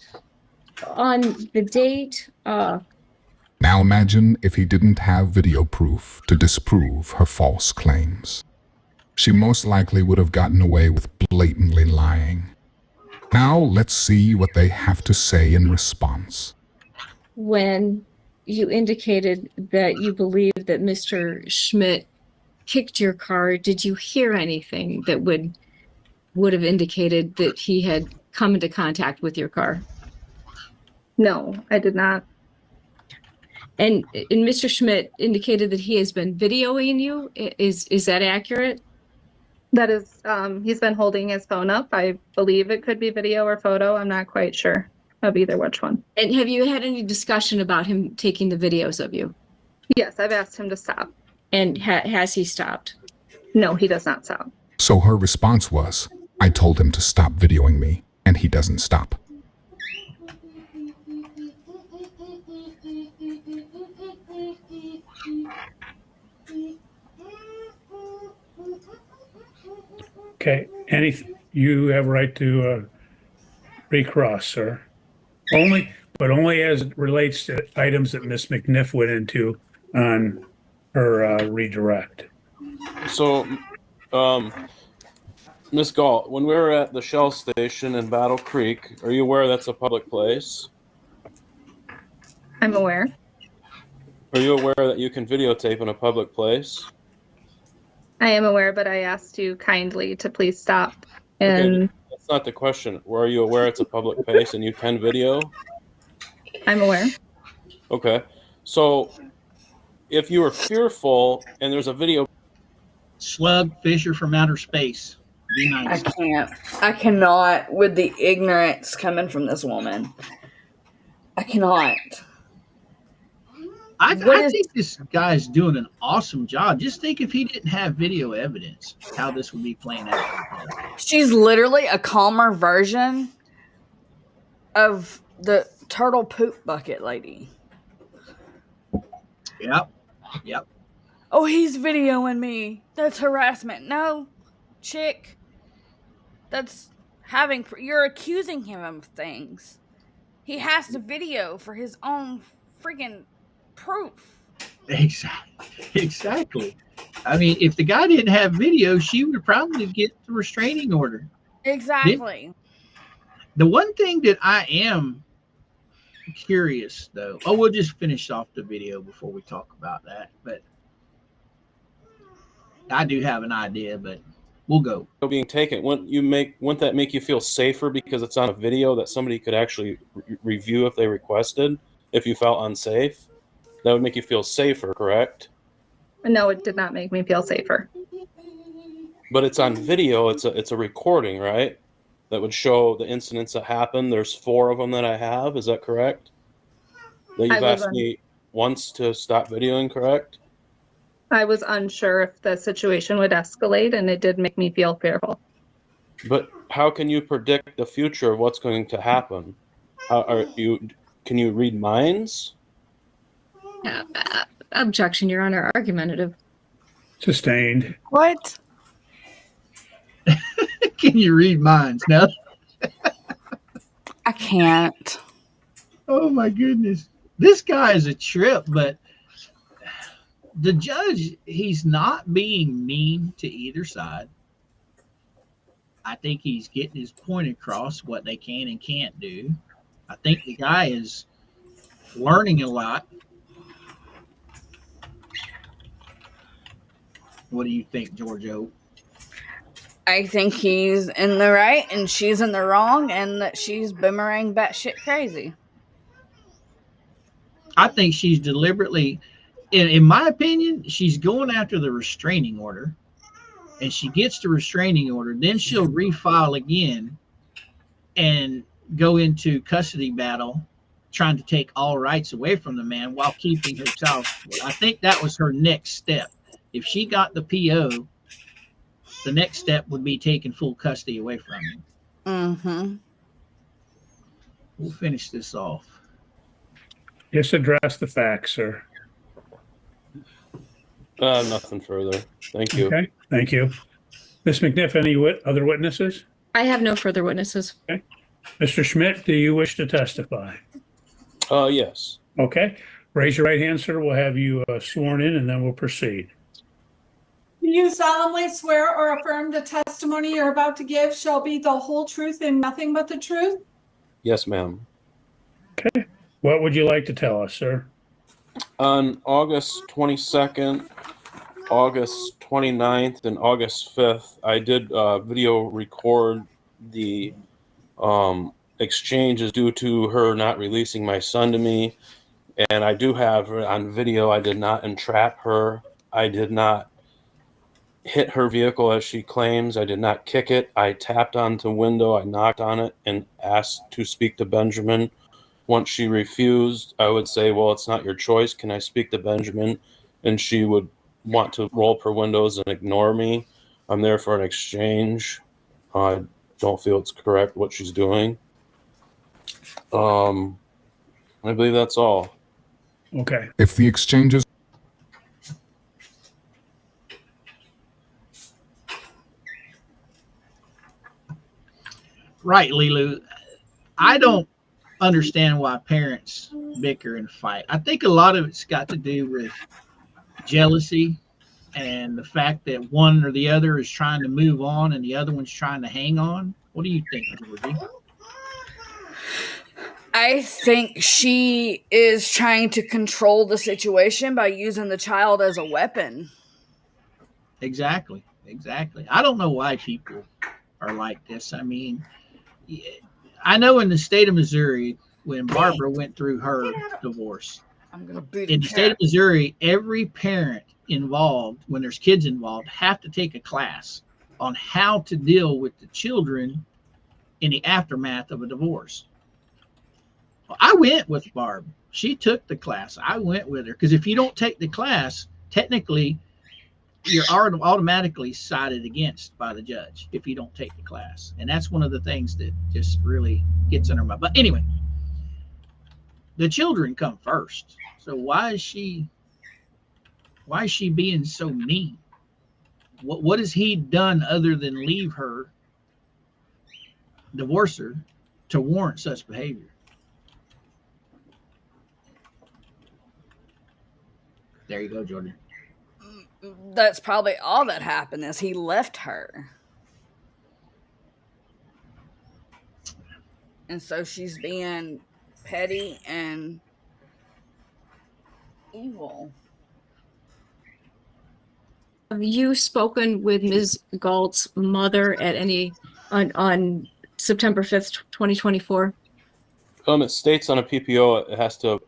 on the date, Now imagine if he didn't have video proof to disprove her false claims. She most likely would have gotten away with blatantly lying. Now let's see what they have to say in response. when you indicated that you believe that Mr. Schmidt kicked your car, did you hear anything that would have indicated that he had come into contact with your car? No, I did not. And Mr. Schmidt indicated that he has been videoing you. Is that accurate? That is, he's been holding his phone up. I believe it could be video or photo. I'm not quite sure of either which one. And have you had any discussion about him taking the videos of you? Yes, I've asked him to stop. And has he stopped? No, he does not stop. So her response was, I told him to stop videoing me, and he doesn't stop. Okay, you have a right to recross, sir. But only as it relates to items that Miss McNiff went into on her redirect. So, Miss Galt, when we were at the Shell station in Battle Creek, are you aware that's a public place? I'm aware. Are you aware that you can videotape in a public place? I am aware, but I asked you kindly to please stop. And Okay, that's not the question. Are you aware it's a public place and you can video? I'm aware. Okay. So, if you were fearful and there's a video... Slug Fisher from outer space. Be nice. I can't. I cannot with the ignorance coming from this woman. I cannot. I think this guy's doing an awesome job. Just think if he didn't have video evidence, how this would be playing out. She's literally a calmer version of the turtle poop bucket lady. Yep. Oh, he's videoing me. That's harassment. No, chick. That's you're accusing him of things. He has to video for his own freaking proof. Exactly. I mean, if the guy didn't have video, she would probably get the restraining order. Exactly. The one thing that I am curious, though, we'll just finish off the video before we talk about that. But I do have an idea, but we'll go. Being taken, wouldn't that make you feel safer because it's on a video that somebody could actually review if they requested? If you felt unsafe, that would make you feel safer, correct? No, it did not make me feel safer. But it's on video. It's a recording, right? That would show the incidents that happened. There's 4 of them that I have. Is that correct? That you've asked me once to stop videoing, correct? I was unsure if the situation would escalate, and it did make me feel fearful. But how can you predict the future of what's going to happen? Can you read minds? Objection, Your Honor. Argumentative. Sustained. What? Can you read minds now? I can't. Oh my goodness. This guy is a trip, but the judge, he's not being mean to either side. I think he's getting his point across what they can and can't do. I think the guy is learning a lot. What do you think, Giorgio? I think he's in the right and she's in the wrong, and that she's boomerang batshit crazy. I think she's deliberately, in my opinion, she's going after the restraining order, and she gets the restraining order, then she'll refile again and go into custody battle, trying to take all rights away from the man while keeping her child support. I think that was her next step. If she got the PO, the next step would be taking full custody away from him. Mm-hmm. We'll finish this off. Just address the facts, sir. Nothing further. Thank you. Okay, thank you. Ms. McNiff, any other witnesses? I have no further witnesses. Okay. Mr. Schmidt, do you wish to testify? Yes. Okay. Raise your right hand, sir. We'll have you sworn in, and then we'll proceed. Do you solemnly swear or affirm the testimony you're about to give shall be the whole truth and nothing but the truth? Yes, ma'am. Okay. What would you like to tell us, sir? On August 22nd, August 29th and August 5th, I did video record the exchanges due to her not releasing my son to me. And I do have on video, I did not entrap her. I did not hit her vehicle as she claims. I did not kick it. I tapped on the window, I knocked on it, and asked to speak to Benjamin. Once she refused, I would say, well, it's not your choice. Can I speak to Benjamin? And she would want to roll up her windows and ignore me. I'm there for an exchange. I don't feel it's correct what she's doing. I believe that's all. Okay. If the exchanges Right, Lilu. I don't understand why parents bicker and fight. I think a lot of it's got to do with jealousy and the fact that one or the other is trying to move on and the other one's trying to hang on. What do you think, Georgie? I think she is trying to control the situation by using the child as a weapon. Exactly. I don't know why people are like this. I mean, I know in the state of Missouri, when Barbara went through her divorce, I'm gonna boot in the state of Missouri, every parent involved, when there's kids involved, have to take a class on how to deal with the children in the aftermath of a divorce. Well, I went with Barb. She took the class. I went with her because if you don't take the class, technically, you're automatically sided against by the judge if you don't take the class. And that's one of the things that just really gets under my butt. But anyway, the children come first. So why is she being so mean? What has he done other than leave her, divorce her, to warrant such behavior? There you go, Jordan. That's probably all that happened is he left her. And so she's being petty and evil. Have you spoken with Ms. Galt's mother at any on September 5th, 2024? It states on a PPO it has to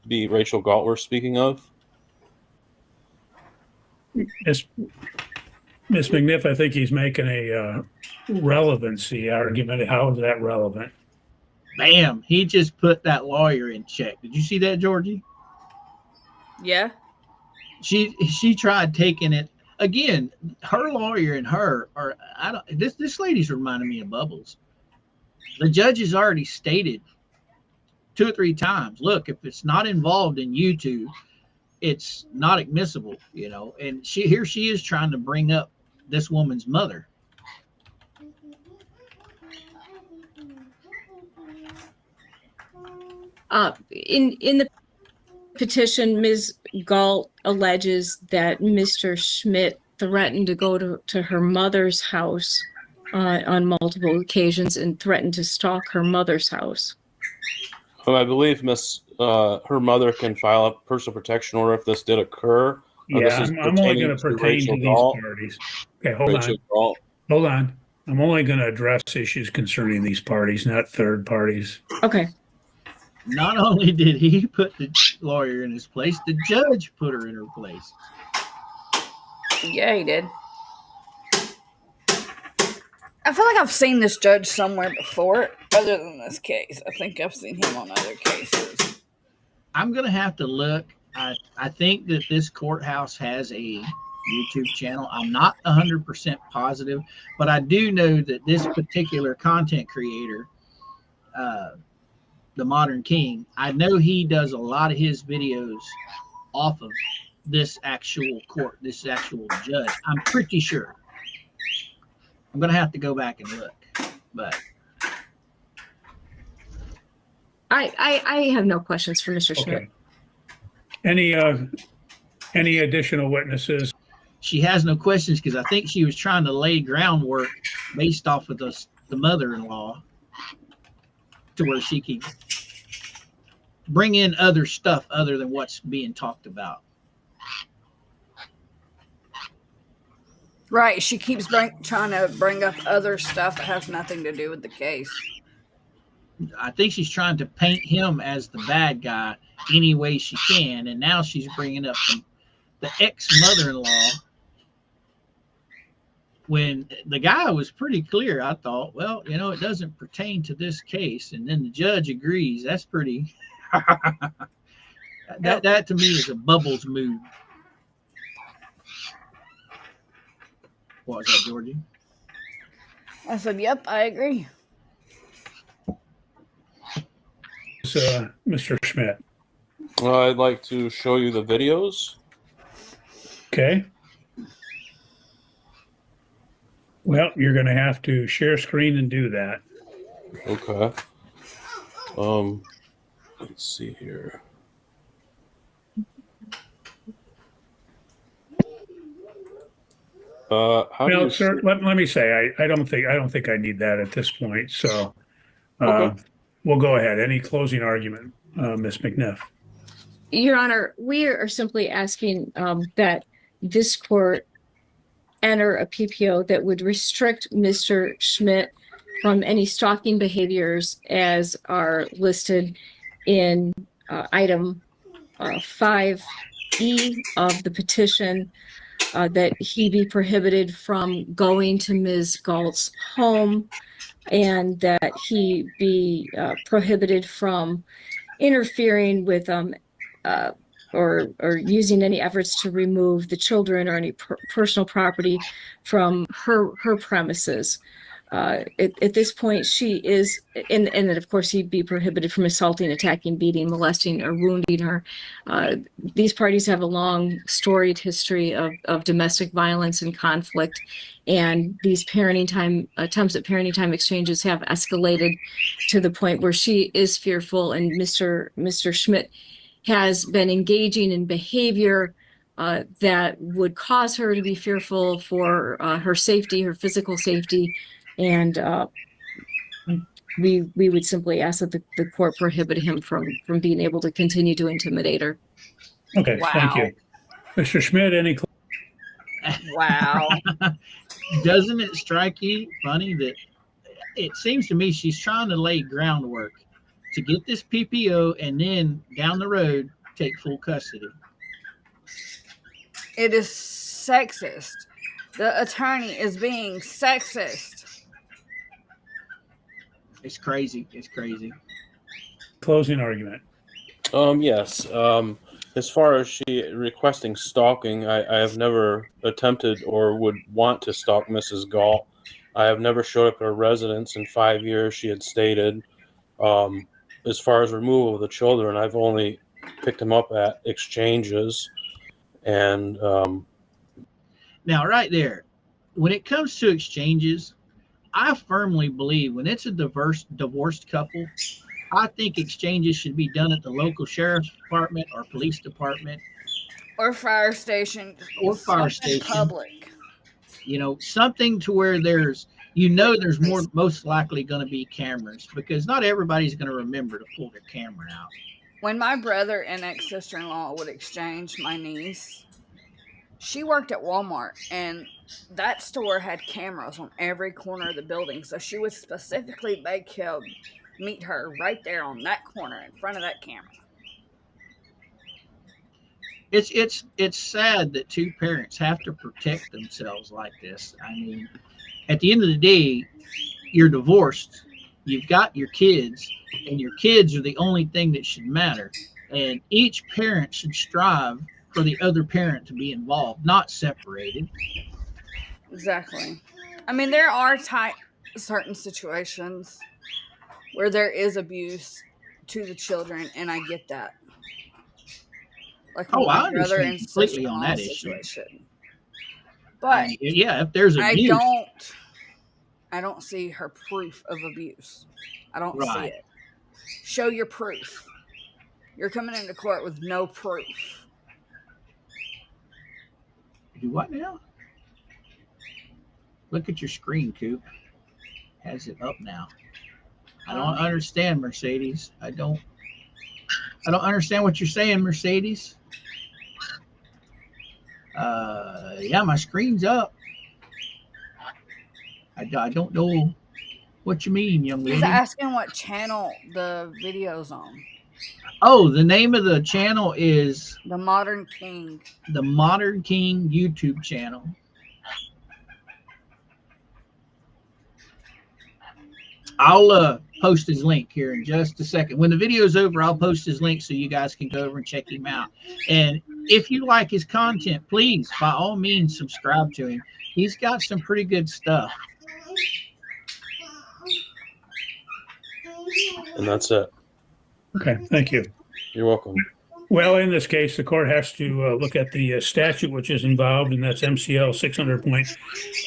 be Rachel Galt we're speaking of. Miss McNiff, I think he's making a relevancy argument. How is that relevant? Bam! He just put that lawyer in check. Did you see that, Georgie? Yeah. She tried taking it again. Her lawyer and her are this lady's reminding me of Bubbles. The judge has already stated 2 or 3 times. Look, if it's not involved in YouTube, it's not admissible, you know. And she is trying to bring up this woman's mother. In the petition, Ms. Galt alleges that Mr. Schmidt threatened to go to her mother's house on multiple occasions and threatened to stalk her mother's house. I believe her mother can file a personal protection order if this did occur. Yeah, I'm only going to pertain to these parties. Okay, hold on. I'm only going to address issues concerning these parties, not third parties. Okay. Not only did he put the lawyer in his place, the judge put her in her place. Yeah, he did. I feel like I've seen this judge somewhere before, other than this case. I think I've seen him on other cases. I'm going to have to look. I think that this courthouse has a YouTube channel. I'm not 100% positive, but I do know that this particular content creator, the Modern King, I know he does a lot of his videos off of this actual court, this actual judge. I'm pretty sure. I'm going to have to go back and look, but I have no questions for Mr. Schmidt. Okay. Any additional witnesses? She has no questions because I think she was trying to lay groundwork based off of the mother-in-law to where she could bring in other stuff other than what's being talked about. Right. She keeps trying to bring up other stuff that has nothing to do with the case. I think she's trying to paint him as the bad guy any way she can, and now she's bringing up the ex-mother-in-law when the guy was pretty clear. I thought, well, it doesn't pertain to this case, and then the judge agrees. That's pretty. that to me is a Bubbles move. What was that, Georgie? I said, yep, I agree. Mr. Schmidt. I'd like to show you the videos. Okay. Well, you're going to have to share screen and do that. Okay. Let's see here. Well, sir, let me say, I don't think I need that at this point. So, Okay. We'll go ahead. Any closing argument, Ms. McNiff? Your Honor, we are simply asking that this court enter a PPO that would restrict Mr. Schmidt from any stalking behaviors as are listed in item 5E of the petition, that he be prohibited from going to Ms. Galt's home, and that he be prohibited from interfering with or using any efforts to remove the children or any personal property from her premises. At this point, she is, and that of course he'd be prohibited from assaulting, attacking, beating, molesting, or wounding her. These parties have a long storied history of domestic violence and conflict, and these attempts at parenting time exchanges have escalated to the point where she is fearful, and Mr. Schmidt has been engaging in behavior that would cause her to be fearful for her safety, her physical safety, and we would simply ask that the court prohibit him from being able to continue to intimidate her. Okay, Wow. Thank you. Mr. Schmidt, any? Wow. Doesn't it strike you funny that it seems to me she's trying to lay groundwork to get this PPO and then down the road take full custody? It is sexist. The attorney is being sexist. It's crazy. It's crazy. Closing argument. Yes. As far as she requesting stalking, I have never attempted or would want to stalk Mrs. Galt. I have never showed up at her residence in 5 years, she had stated. As far as removal of the children, I've only picked them up at exchanges. And Now, right there, when it comes to exchanges, I firmly believe when it's a divorced couple, I think exchanges should be done at the local sheriff's department or police department. Or fire station. Or fire something station. Public. Something to where there's most likely going to be cameras, because not everybody's going to remember to pull their camera out. When my brother and ex-sister-in-law would exchange my niece, she worked at Walmart, and that store had cameras on every corner of the building. So she would specifically make him meet her right there on that corner in front of that camera. It's sad that two parents have to protect themselves like this. I mean, at the end of the day, you're divorced. You've got your kids, and your kids are the only thing that should matter. And each parent should strive for the other parent to be involved, not separated. Exactly. I mean, there are certain situations where there is abuse to the children, and I get that. Like I understand completely on that situation. But if there's abuse, I don't see her proof of abuse. I don't see Right. it. Show your proof. You're coming into court with no proof. Do what now? Look at your screen, Coop. Has it up now? I don't understand, Mercedes. I don't understand what you're saying, Mercedes. Yeah, my screen's up. I don't know what you mean, young He's lady. asking what channel the video's on. Oh, the name of the channel is The Modern King. the Modern King YouTube channel. I'll post his link here in just a second. When the video's over, I'll post his link so you guys can go over and check him out. And if you like his content, please, by all means, subscribe to him. He's got some pretty good stuff. And that's it. Okay, thank you. You're welcome. Well, in this case, the court has to look at the statute which is involved, and that's MCL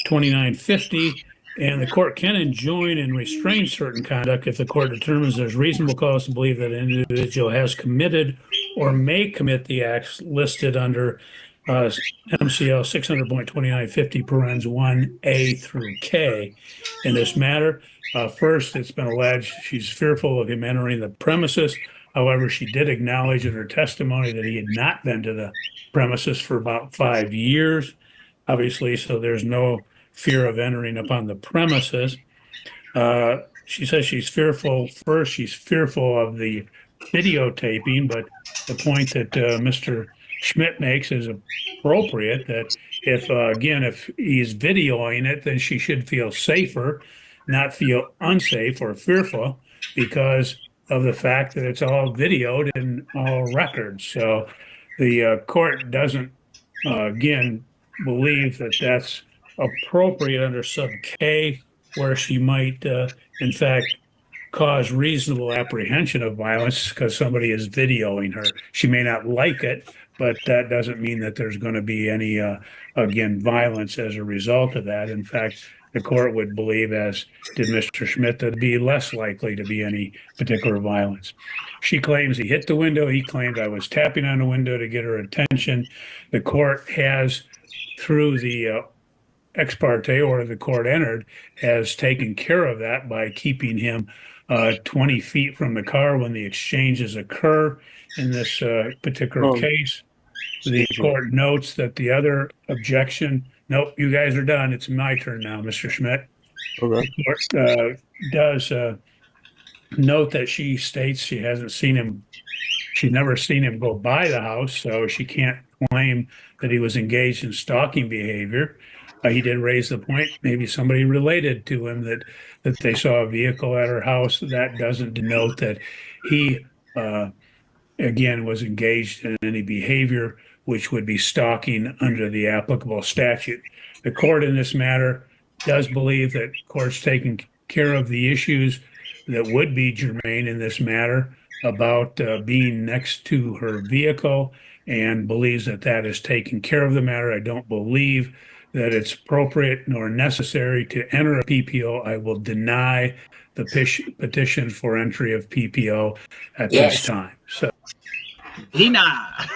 600.2950. And the court can enjoin and restrain certain conduct if the court determines there's reasonable cause to believe that an individual has committed or may commit the acts listed under MCL 600.2950 parens 1A through K. In this matter, first, it's been alleged she's fearful of him entering the premises. However, she did acknowledge in her testimony that he had not been to the premises for about 5 years, obviously, so there's no fear of entering upon the premises. She says she's fearful. First, she's fearful of the videotaping, but the point that Mr. Schmidt makes is appropriate, that if he's videoing it, then she should feel safer, not feel unsafe or fearful, because of the fact that it's all videoed and all records. So the court doesn't, again, believe that that's appropriate under sub K, where she might, in fact, cause reasonable apprehension of violence because somebody is videoing her. She may not like it, but that doesn't mean that there's going to be any, again, violence as a result of that. In fact, the court would believe, as did Mr. Schmidt, that it'd be less likely to be any particular violence. She claims he hit the window. He claimed I was tapping on the window to get her attention. The court has, through the ex parte order the court entered, has taken care of that by keeping him 20 feet from the car when the exchanges occur. In this particular case, the court notes that the other objection, nope, you guys are done. It's my turn now, Mr. Schmidt. Okay. The court does note that she states she hasn't seen him. She's never seen him go by the house, so she can't claim that he was engaged in stalking behavior. He did raise the point, maybe somebody related to him that they saw a vehicle at her house. That doesn't denote that he, again, was engaged in any behavior which would be stalking under the applicable statute. The court in this matter does believe that the court's taking care of the issues that would be germane in this matter about being next to her vehicle, and believes that that is taking care of the matter. I don't believe that it's appropriate nor necessary to enter a PPO. I will deny the petition for entry of PPO at this time. So, Denied.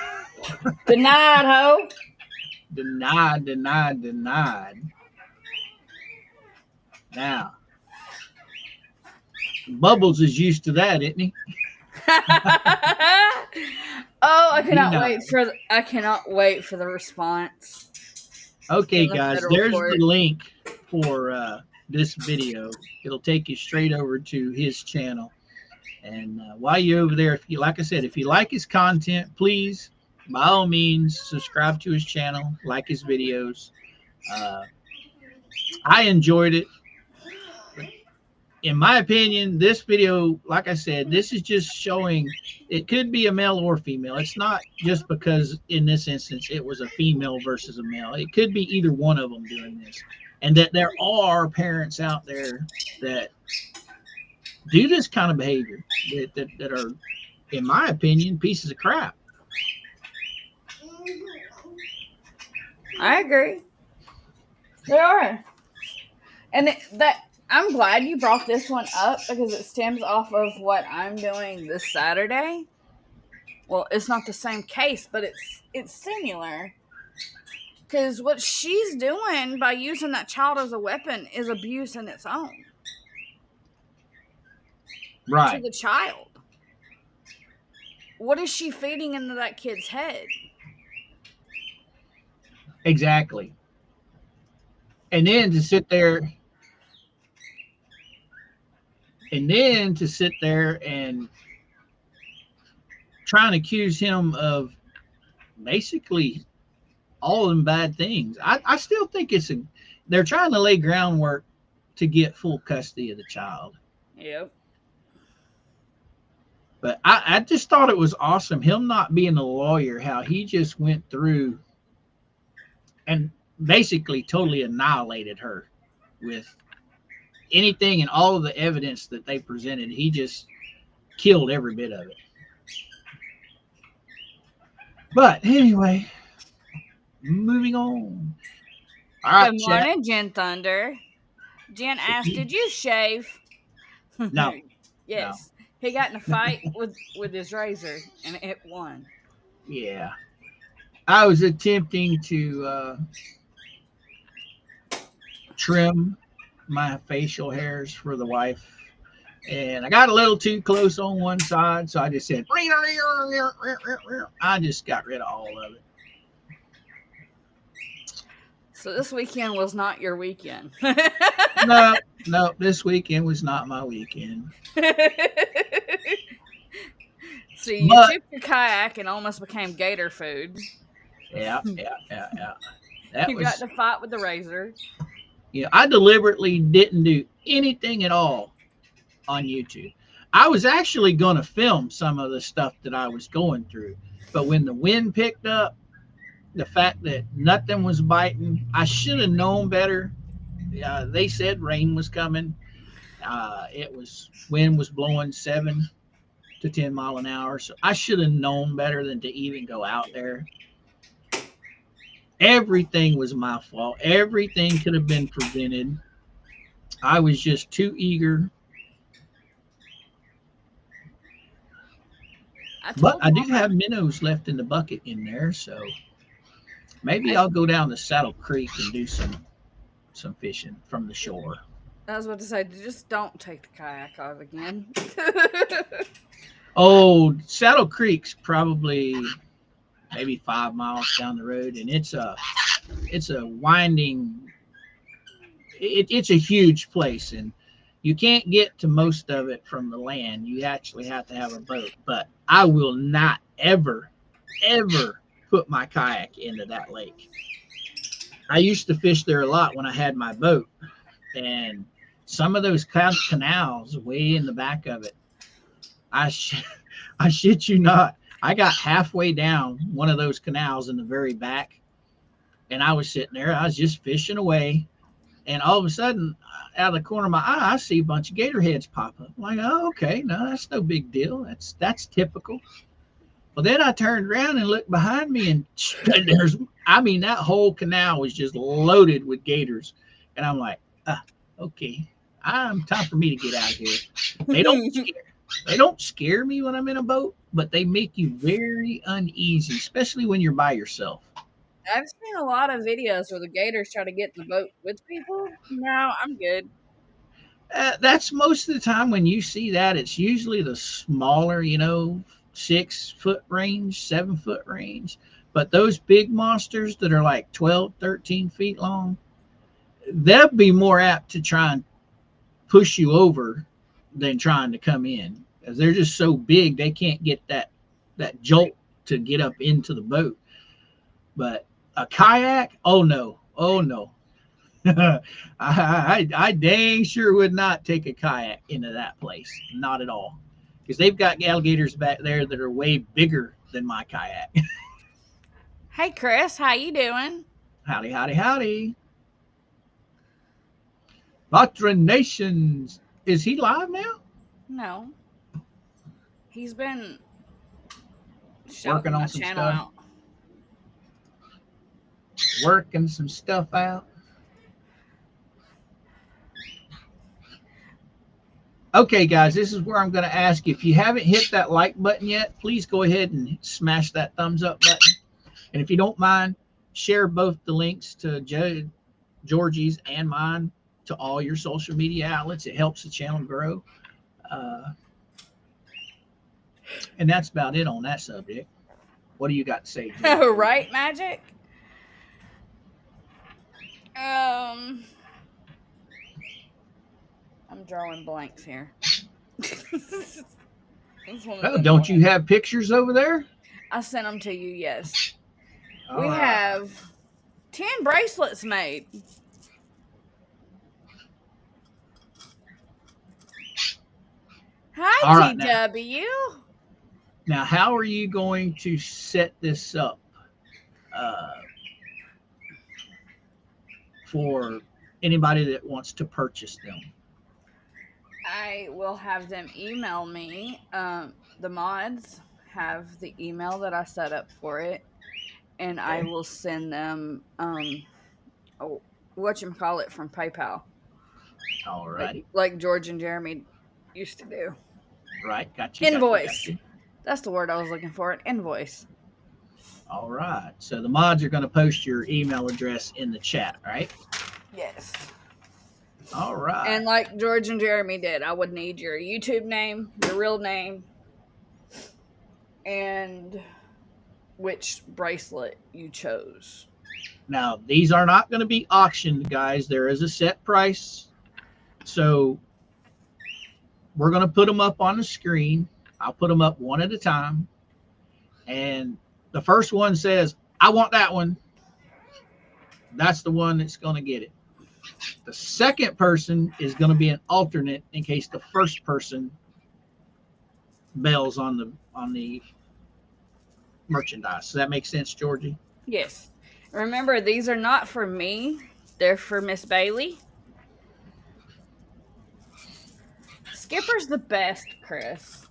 Denied, ho. Denied. Now, Bubbles is used to that, isn't he? Oh, I cannot wait for the response. Okay, The guys, federal there's court. the link for this video. It'll take you straight over to his channel. And while you're over there, like I said, if you like his content, please, by all means, subscribe to his channel, like his videos. I enjoyed it. In my opinion, this video, like I said, this is just showing it could be a male or female. It's not just because in this instance it was a female versus a male. It could be either one of them doing this. And that there are parents out there that do this kind of behavior that are, in my opinion, pieces of crap. I agree. They are. And I'm glad you brought this one up because it stems off of what I'm doing this Saturday. Well, it's not the same case, but it's similar. Because what she's doing by using that child as a weapon is abuse in its own. Right. To the child. What is she feeding into that kid's head? Exactly. And then to sit there And then to sit there and try and accuse him of basically all of them bad things. I still think they're trying to lay groundwork to get full custody of the child. Yep. But I just thought it was awesome, him not being a lawyer, how he just went through and basically totally annihilated her with anything and all of the evidence that they presented. He just killed every bit of it. But anyway, moving on. All right, Good chat. morning, Jen Thunder. Jen asked, "Did you shave?" No. Yes. He got in a fight with his razor and it won. Yeah. I was attempting to trim my facial hairs for the wife, and I got a little too close on one side, so I just said, I just got rid of all of it. So this weekend was not your weekend. No, this weekend was not my weekend. So you took your kayak and almost became gator food. Yeah. You got in a fight with the razor. Yeah, I deliberately didn't do anything at all on YouTube. I was actually going to film some of the stuff that I was going through, but when the wind picked up, the fact that nothing was biting, I should have known better. They said rain was coming. Wind was blowing 7 to 10 mile an hour, so I should have known better than to even go out there. Everything was my fault. Everything could have been prevented. I was just too eager. But I do have minnows left in the bucket in there, so maybe I'll go down to Saddle Creek and do some fishing from the shore. I was about to say, just don't take the kayak out again. Oh, Saddle Creek's probably maybe 5 miles down the road, and it's a winding. It's a huge place, and you can't get to most of it from the land. You actually have to have a boat. But I will not ever put my kayak into that lake. I used to fish there a lot when I had my boat, and some of those canals way in the back of it, I shit you not, I got halfway down one of those canals in the very back, and I was sitting there. I was just fishing away, and all of a sudden, out of the corner of my eye, I see a bunch of gator heads pop up. I'm like, oh, okay, no, that's no big deal. That's typical. Well, then I turned around and looked behind me, and that whole canal was just loaded with gators. And I'm like, okay, time for me to get out of here. They don't scare me when I'm in a boat, but they make you very uneasy, especially when you're by yourself. I've seen a lot of videos where the gators try to get in the boat with people. No, I'm good. That's most of the time when you see that. It's usually the smaller, 6-foot range, 7-foot range. But those big monsters that are like 12, 13 feet long, they'll be more apt to try and push you over than trying to come in, because they're just so big they can't get that jolt to get up into the boat. But a kayak, oh no. I dang sure would not take a kayak into that place. Not at all. Because they've got alligators back there that are way bigger than my kayak. Hey, Chris, how you doing? Howdy. Batra Nations. Is he live now? No. He's been working on some stuff. Working some stuff out. Okay, guys, this is where I'm going to ask you, if you haven't hit that like button yet, please go ahead and smash that thumbs up button. And if you don't mind, share both the links to Georgie's and mine to all your social media outlets. It helps the channel grow. And that's about it on that subject. What do you got to say? Right, Magic? I'm drawing blanks here. Oh, don't you have pictures over there? I sent them to you, yes. All We right. have 10 bracelets made. Hi, All right, TW. Now, how are you going to set this up for anybody that wants to purchase them? I will have them email me. The mods have the email that I set up for it, and I will send them whatchamacallit from PayPal. All righty. Like George and Jeremy used to do. Right, got you. Invoice. Got you. That's the word I was looking for, an invoice. All right. So the mods are going to post your email address in the chat, right? Yes. All right. And like George and Jeremy did, I would need your YouTube name, your real name, and which bracelet you chose. Now, these are not going to be auctioned, guys. There is a set price. So we're going to put them up on the screen. I'll put them up one at a time. And the first one says, I want that one. That's the one that's going to get it. The second person is going to be an alternate in case the first person bails on the merchandise. Does that make sense, Georgie? Yes. Remember, these are not for me. They're for Miss Bailey. Skipper's the best, Chris.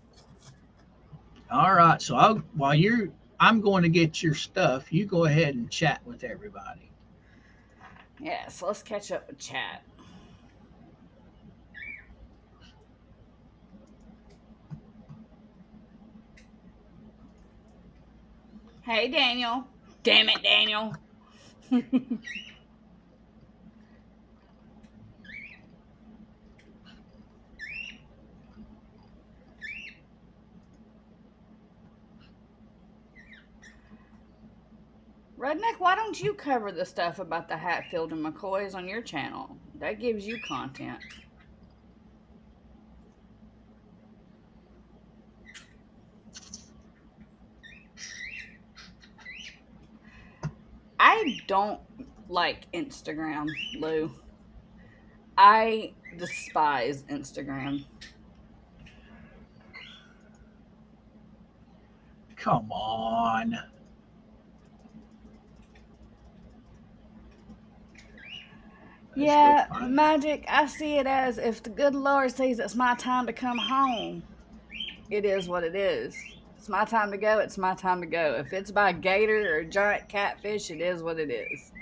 All right. So I'm going to get your stuff. You go ahead and chat with everybody. Yes, let's catch up with chat. Hey, Daniel. Damn it, Daniel. Redneck, why don't you cover the stuff about the Hatfield and McCoys on your channel? That gives you content. I don't like Instagram, Lou. I despise Instagram. Come on. Yeah, Magic, I see it as if the good Lord sees it's my time to come home. It is what it is. It's my time to go, it's my time to go. If it's by a gator or a giant catfish, it is what it is.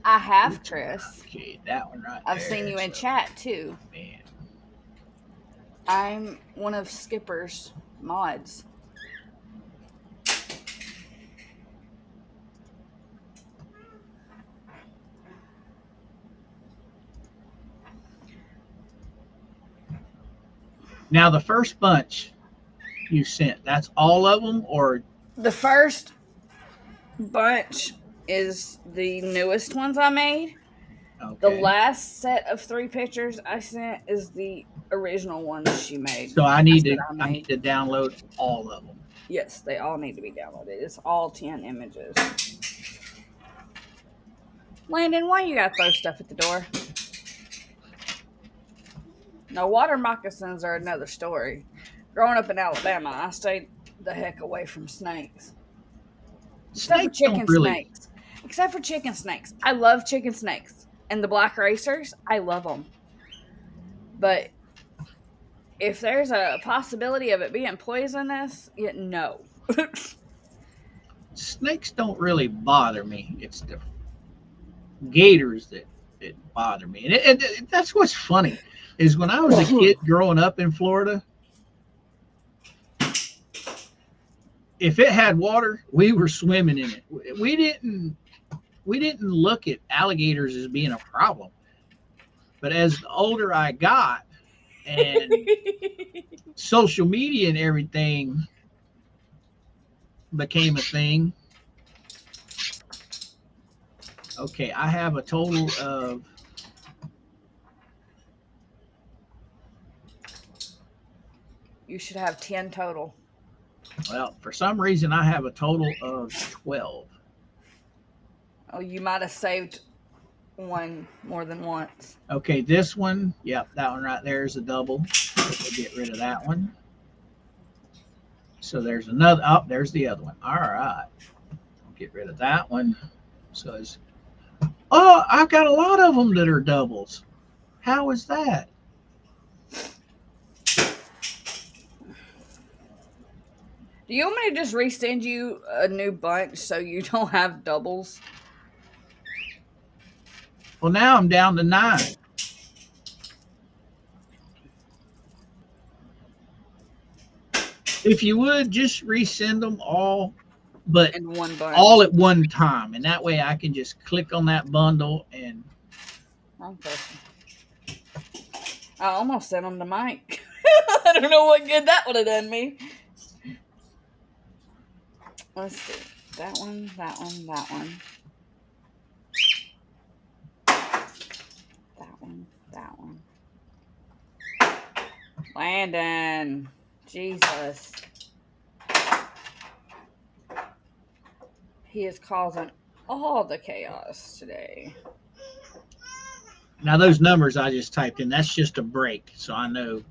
I have, Chris. Okay, that one right I've there, seen you in chat, too. Man. I'm one of Skipper's mods. Now, the first bunch you sent, that's all of them, or? The first bunch is the newest ones I made. Okay. The last set of 3 pictures I sent is the original ones she made. So I need to download all of them. Yes, they all need to be downloaded. It's all 10 images. Landon, why you gotta throw stuff at the door? Now, water moccasins are another story. Growing up in Alabama, I stayed the heck away from snakes. Except for chicken snakes. Except for chicken snakes. I love chicken snakes. And the black racers, I love them. But if there's a possibility of it being poisonous, no. Snakes don't really bother me. It's the gators that bother me. And that's what's funny, is when I was a kid growing up in Florida, if it had water, we were swimming in it. We didn't look at alligators as being a problem. But as the older I got and social media and everything became a thing, Okay, I have a total of You should have 10 total. well, for some reason I have a total of 12. Oh, you might have saved one more than once. Okay, this one, yep, that one right there is a double. We'll get rid of that one. So there's another, oh, there's the other one. All right. Get rid of that one. So it's, oh, I've got a lot of them that are doubles. How is that? Do you want me to just resend you a new bunch so you don't have doubles? Well, now I'm down to 9. If you would just resend them all, but In one bunch. all at one time, and that way I can just click on that bundle and. Wrong person. I almost sent them to Mike. I don't know what good that would have done me. Let's see. That one, that one, that one. That one, that one. Landon. Jesus. He is causing all the chaos today. Now those numbers I just typed in, that's just a break, so I know.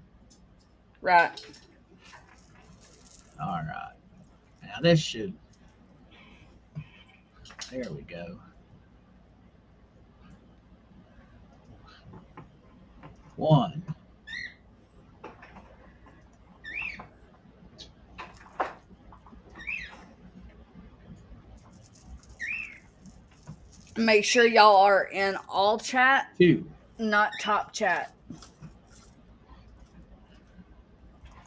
Right. All right. Now this should. There we go. One. Make sure y'all are in all chat, 2. not top chat.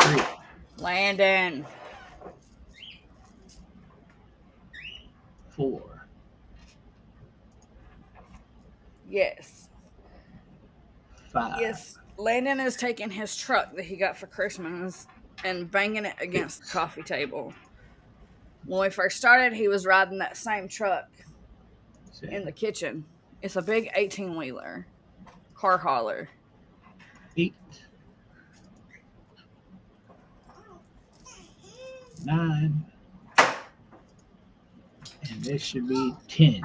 3. Landon. 4. Yes. 5. Yes. Landon is taking his truck that he got for Christmas and banging it against the coffee table. When we first started, he was riding that same truck in the kitchen. It's a big 18-wheeler car hauler. 8. 9. And this should be 10.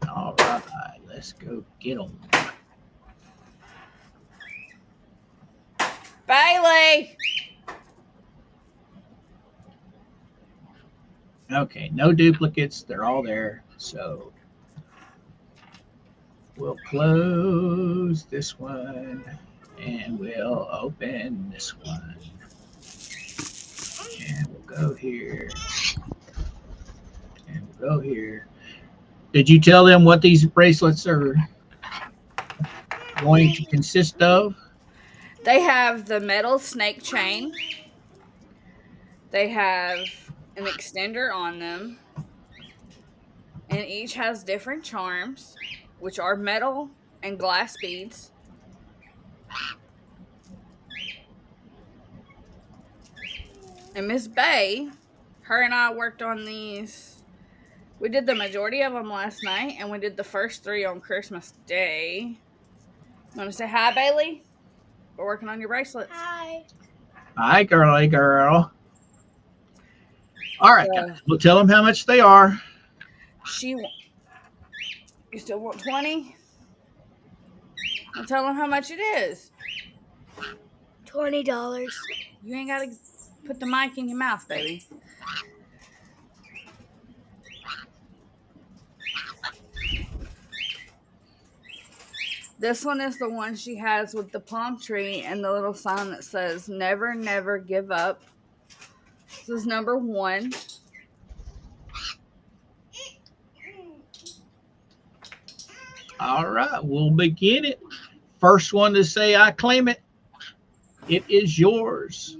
All right, let's go get them. Bailey! Okay, no duplicates. They're all there. So we'll close this one and we'll open this one. And we'll go here. And we'll go here. Did you tell them what these bracelets are going to consist of? They have the metal snake chain. They have an extender on them. And each has different charms, which are metal and glass beads. And Miss Bay, her and I worked on these. We did the majority of them last night, and we did the first 3 on Christmas Day. You want to say hi, Bailey? We're working on your bracelets. Hi. Hi, girly girl. All right, guys. We'll tell them how much they are. You still want 20? I'll tell them how much it is. $20. You ain't got to put the mic in your mouth, baby. This one is the one she has with the palm tree and the little sign that says, never, never give up. This is number 1. All right, we'll begin it. First one to say, I claim it. It is yours.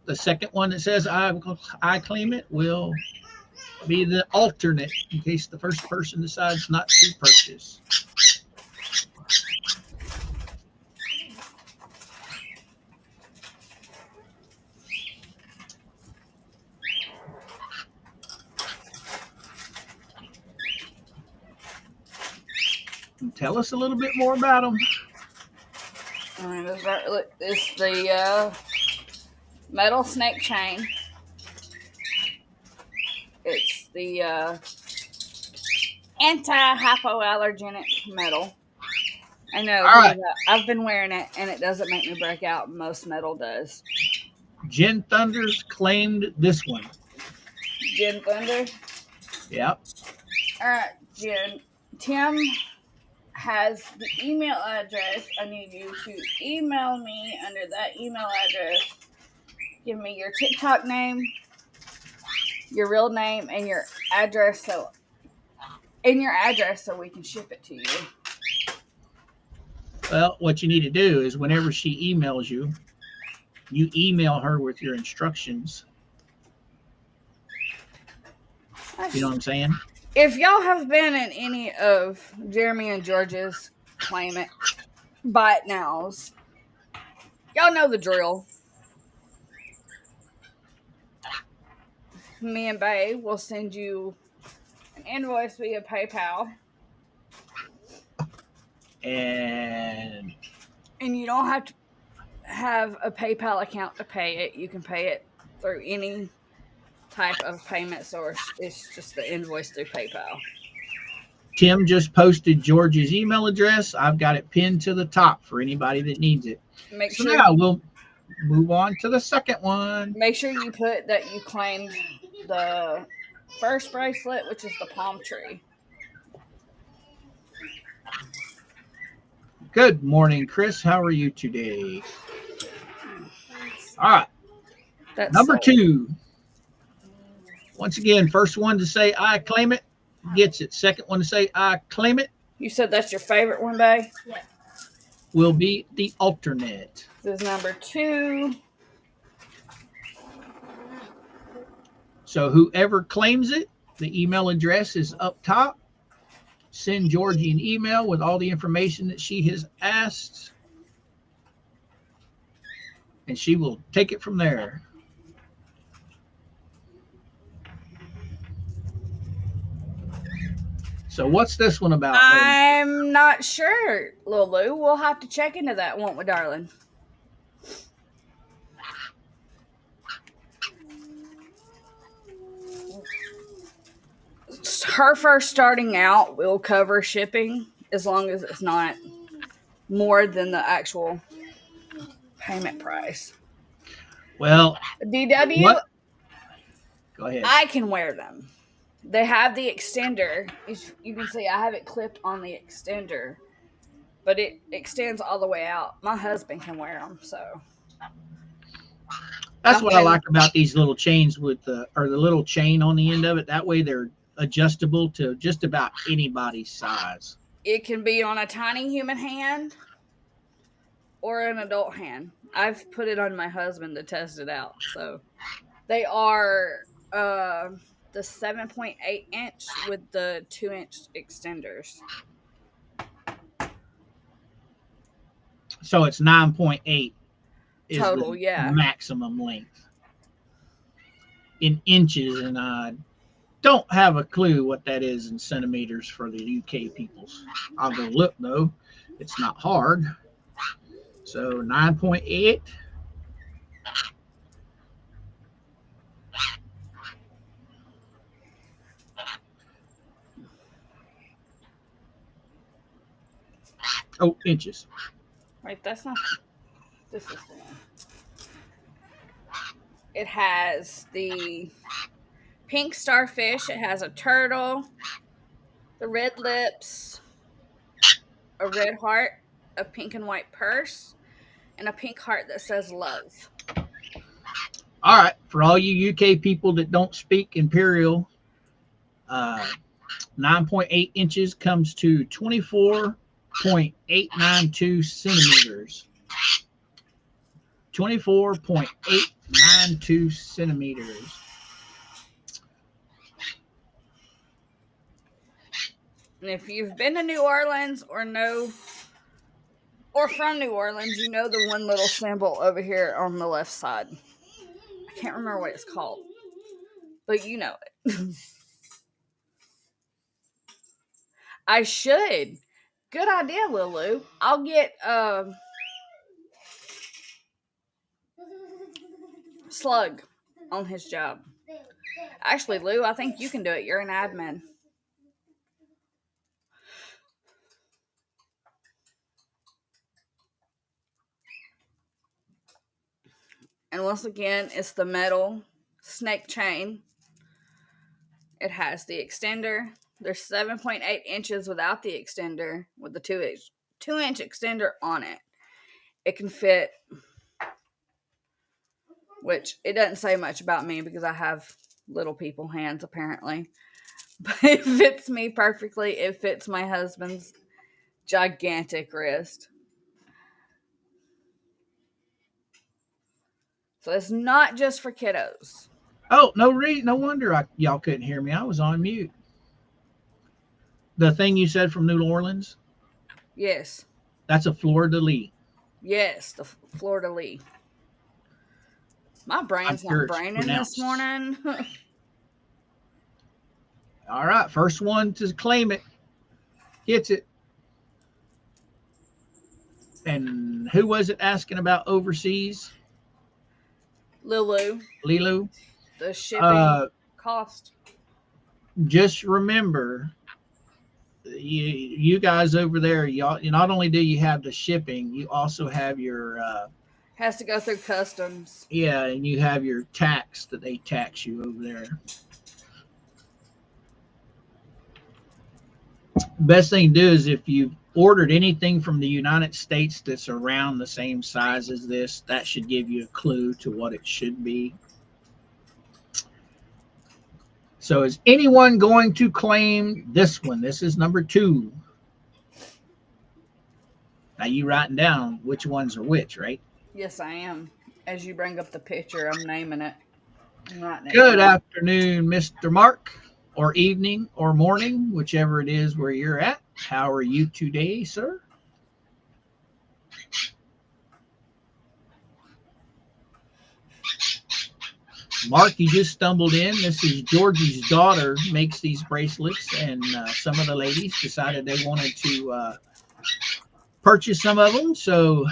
The second one that says, I claim it will be the alternate in case the first person decides not to purchase. Tell us a little bit more about them. It's the metal snake chain. It's the anti-hypoallergenic metal. I know. All right. I've been wearing it, and it doesn't make me break out. Most metal does. Jen Thunders claimed this one. Jen Thunder? Yep. All right, Jen. Tim has the email address. I need you to email me under that email address. Give me your TikTok name, your real name, and your address so we can ship it to you. Well, what you need to do is whenever she emails you, you email her with your instructions. You know what I'm saying? If y'all have been in any of Jeremy and George's Claim It, Buy It Nows, y'all know the drill. Me and Bae will send you an invoice via PayPal. And you don't have to have a PayPal account to pay it. You can pay it through any type of payment source. It's just the invoice through PayPal. Tim just posted George's email address. I've got it pinned to the top for anybody that needs it. Now we'll move on to the second one. Make sure you put that you claimed the first bracelet, which is the palm tree. Good morning, Chris. How are you today? All right. That's Number 2. Once again, first one to say I claim it gets it. Second one to say I claim it. You said that's your favorite one, Bae? Yeah. Will be the alternate. This is number 2. So whoever claims it, the email address is up top. Send Georgie an email with all the information that she has asked, and she will take it from there. So what's this one about? I'm not sure, Lulu. We'll have to check into that, won't we, darling? Her first starting out will cover shipping as long as it's not more than the actual payment price. Well, DW, what? Go ahead. I can wear them. They have the extender. You can see I have it clipped on the extender, but it extends all the way out. My husband can wear them, so. That's what I like about these little chains with the little chain on the end of it. That way they're adjustable to just about anybody's size. It can be on a tiny human hand or an adult hand. I've put it on my husband to test it out. So they are the 7.8 inch with the 2-inch extenders. So it's 9.8 is total, the yeah, maximum length in inches, and I don't have a clue what that is in centimeters for the UK peoples. I'll go look though. It's not hard. So 9.8. Oh, inches. Wait, that's not. This is the one. It has the pink starfish. It has a turtle, the red lips, a red heart, a pink and white purse, and a pink heart that says love. All right, for all you UK people that don't speak Imperial, 9.8 inches comes to 24.892 centimeters. 24.892 centimeters. And if you've been to New Orleans or from New Orleans, you know the one little symbol over here on the left side. I can't remember what it's called, but you know it. I should Good idea, Lulu. I'll get Slug on his job. Actually, Lou, I think you can do it. You're an admin. And once again, it's the metal snake chain. It has the extender. There's 7.8 inches without the extender, with the 2-inch extender on it. It can fit, which it doesn't say much about me because I have little people hands apparently. But it fits me perfectly. It fits my husband's gigantic wrist. So it's not just for kiddos. Oh, no wonder y'all couldn't hear me. I was on mute. The thing you said from New Orleans? Yes. That's a fleur-de-lis. Yes, the fleur-de-lis. My brain's not braining this morning. All right, first one to claim it gets it. And who was it asking about overseas? Lilu. The shipping cost. Just remember, you guys over there, y'all. Not only do you have the shipping, you also have your has to go through customs. Yeah, and you have your tax that they tax you over there. Best thing to do is if you've ordered anything from the United States that's around the same size as this, that should give you a clue to what it should be. So is anyone going to claim this one? This is number 2. Now you writing down which ones are which, right? Yes, I am. As you bring up the picture, I'm naming it. Good afternoon, Mr. Mark, or evening or morning, whichever it is where you're at. How are you today, sir? Mark, you just stumbled in. This is Georgie's daughter makes these bracelets, and some of the ladies decided they wanted to purchase some of them, so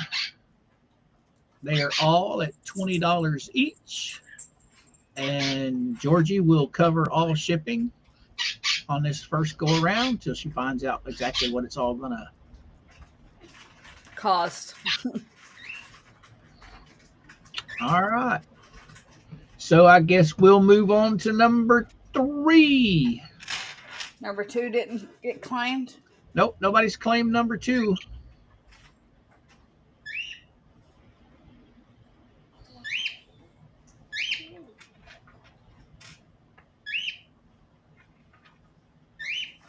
they are all at $20 each, and Georgie will cover all shipping on this first go around until she finds out exactly what it's all gonna cost. All right. So I guess we'll move on to number 3. Number 2 didn't get claimed? Nope, nobody's claimed number 2.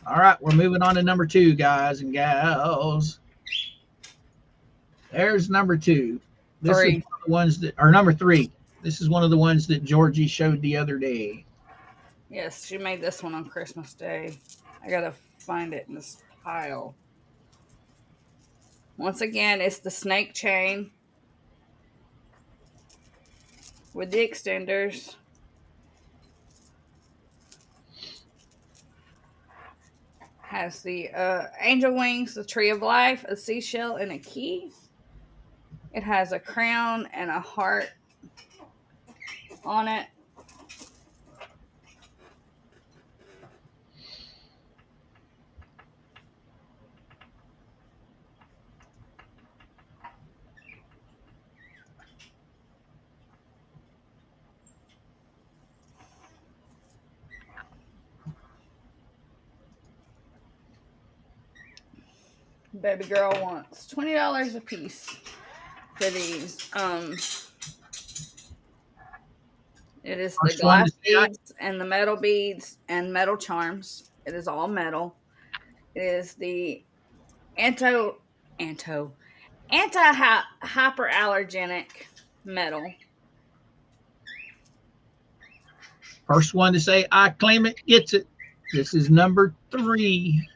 All right, we're moving on to number 2, guys and gals. There's number 2. This is one of the ones that, or number 3. This is one of the ones that Georgie showed the other day. Yes, she made this one on Christmas Day. I gotta find it in this pile. Once again, it's the snake chain with the extenders. Has the angel wings, the tree of life, a seashell, and a key. It has a crown and a heart on it. Baby girl wants $20 a piece for these. It is the glass beads and the metal beads and metal charms. It is all metal. It is the anti-hyperallergenic metal. First one to say I claim it gets it. This is number 3.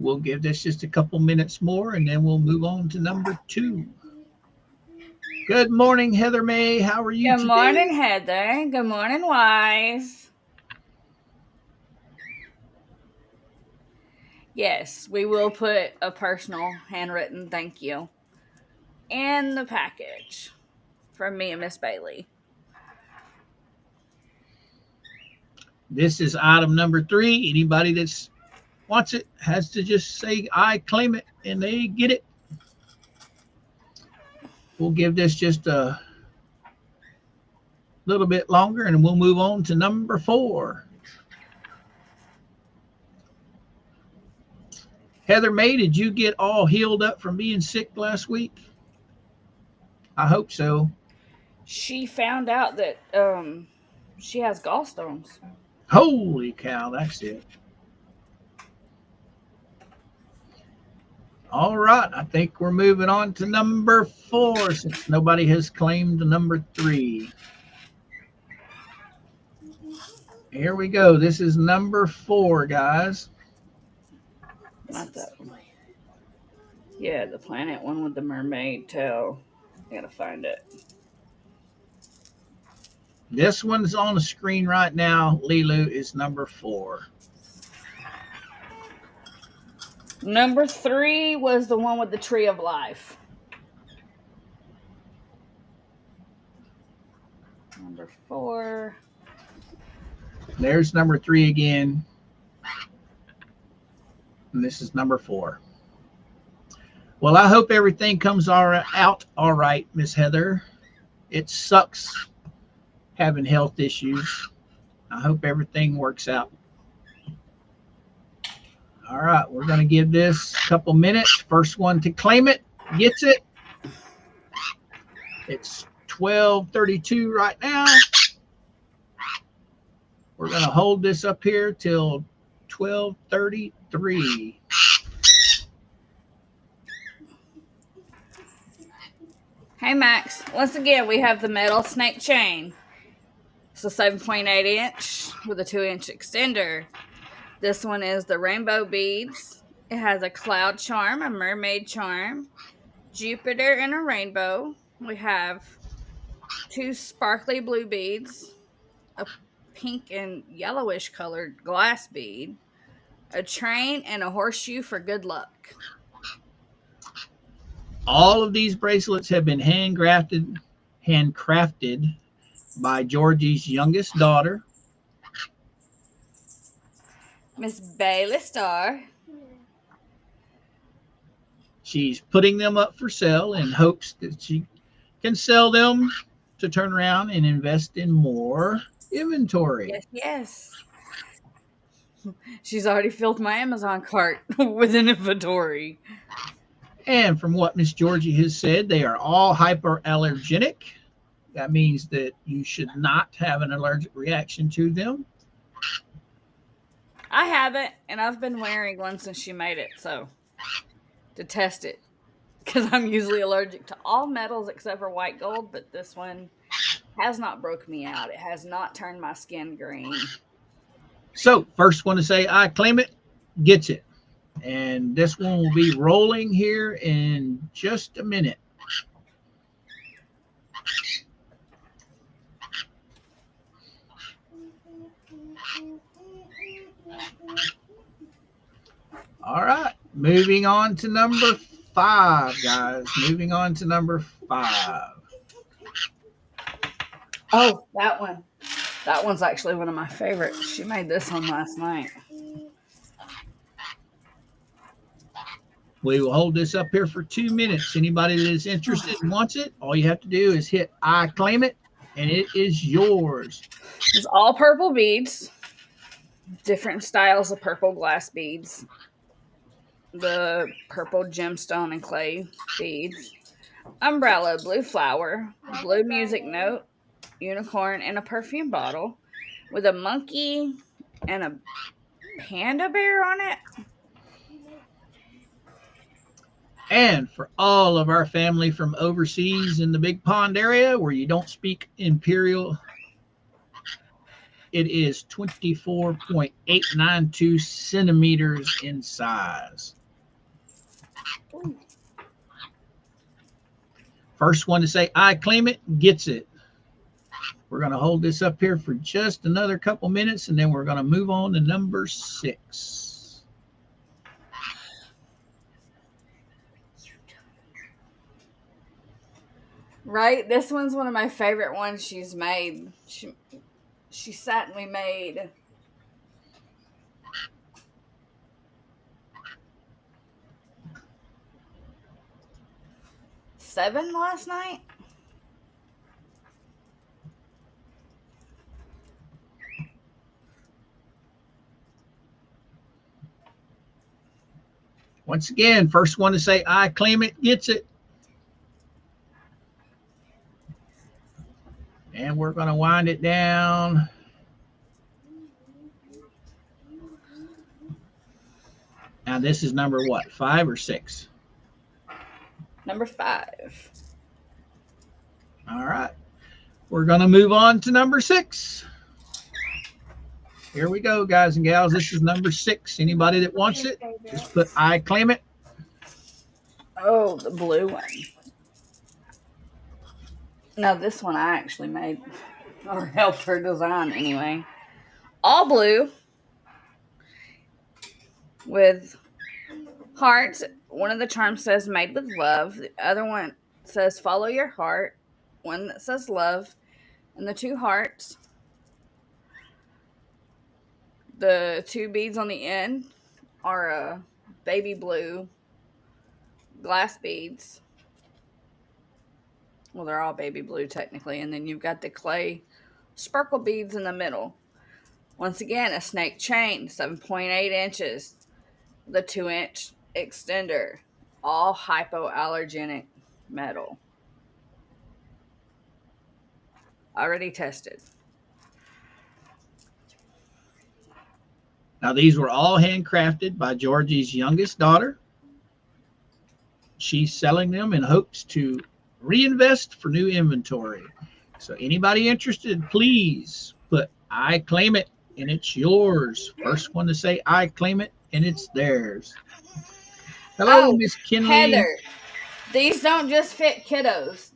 We'll give this just a couple minutes more, and then we'll move on to number 2. Good morning, Heather May. How are you today? Good morning, Heather. Good morning, Wise. Yes, we will put a personal handwritten thank you in the package from me and Miss Bailey. This is item number 3. Anybody that wants it has to just say, I claim it, and they get it. We'll give this just a little bit longer, and we'll move on to number 4. Heather May, did you get all healed up from being sick last week? I hope so. She found out that she has gallstones. Holy cow, that's it. All right, I think we're moving on to number 4 since nobody has claimed the number 3. Here we go. This is number 4, guys. Not that one. Yeah, the planet one with the mermaid tail. I gotta find it. This one's on the screen right now. Lilu is number 4. Number 3 was the one with the tree of life. Number 4. There's number 3 again. And this is number 4. Well, I hope everything comes out all right, Miss Heather. It sucks having health issues. I hope everything works out. All right, we're going to give this a couple minutes. First one to claim it gets it. It's 12:32 right now. We're going to hold this up here till 12:33. Hey Max, once again we have the metal snake chain. It's a 7.8 inch with a 2-inch extender. This one is the rainbow beads. It has a cloud charm, a mermaid charm, Jupiter, and a rainbow. We have 2 sparkly blue beads, a pink and yellowish colored glass bead, a train, and a horseshoe for good luck. All of these bracelets have been handcrafted by Georgie's youngest daughter, Miss Bailey Star. She's putting them up for sale in hopes that she can sell them to turn around and invest in more inventory. Yes, yes. She's already filled my Amazon cart with an inventory. And from what Miss Georgie has said, they are all hyperallergenic. That means that you should not have an allergic reaction to them. I haven't, and I've been wearing one since she made it, so to test it. Because I'm usually allergic to all metals except for white gold, but this one has not broke me out. It has not turned my skin green. So first one to say, I claim it, gets it. And this one will be rolling here in just a minute. All right, moving on to number 5, guys. Moving on to number 5. Oh, that one. That one's actually one of my favorites. She made this one last night. We will hold this up here for 2 minutes. Anybody that is interested and wants it, all you have to do is hit I claim it, and it is yours. It's all purple beads. Different styles of purple glass beads. The purple gemstone and clay beads. Umbrella, blue flower, blue music note, unicorn, and a perfume bottle with a monkey and a panda bear on it. And for all of our family from overseas in the Big Pond area where you don't speak Imperial, it is 24.892 centimeters in size. First one to say, I claim it, gets it. We're going to hold this up here for just another couple minutes, and then we're going to move on to number 6. Right? This one's one of my favorite ones she's made. She sat and we made 7 last night. Once again, first one to say I claim it gets it. And we're going to wind it down. Now this is number what, 5 or 6? Number 5. All right. We're going to move on to number 6. Here we go, guys and gals. This is number 6. Anybody that wants it, just put I claim it. Oh, the blue one. No, this one I actually made, or helped her design anyway. All blue with hearts. One of the charms says made with love. The other one says follow your heart. One that says love. And the 2 hearts. The 2 beads on the end are baby blue glass beads. Well, they're all baby blue technically. And then you've got the clay sparkle beads in the middle. Once again, a snake chain, 7.8 inches. The 2-inch extender. All hypoallergenic metal. Already tested. Now these were all handcrafted by Georgie's youngest daughter. She's selling them in hopes to reinvest for new inventory. So anybody interested, please put I claim it and it's yours. First one to say I claim it and it's theirs. Hello, Miss Kinley. Heather, these don't just fit kiddos.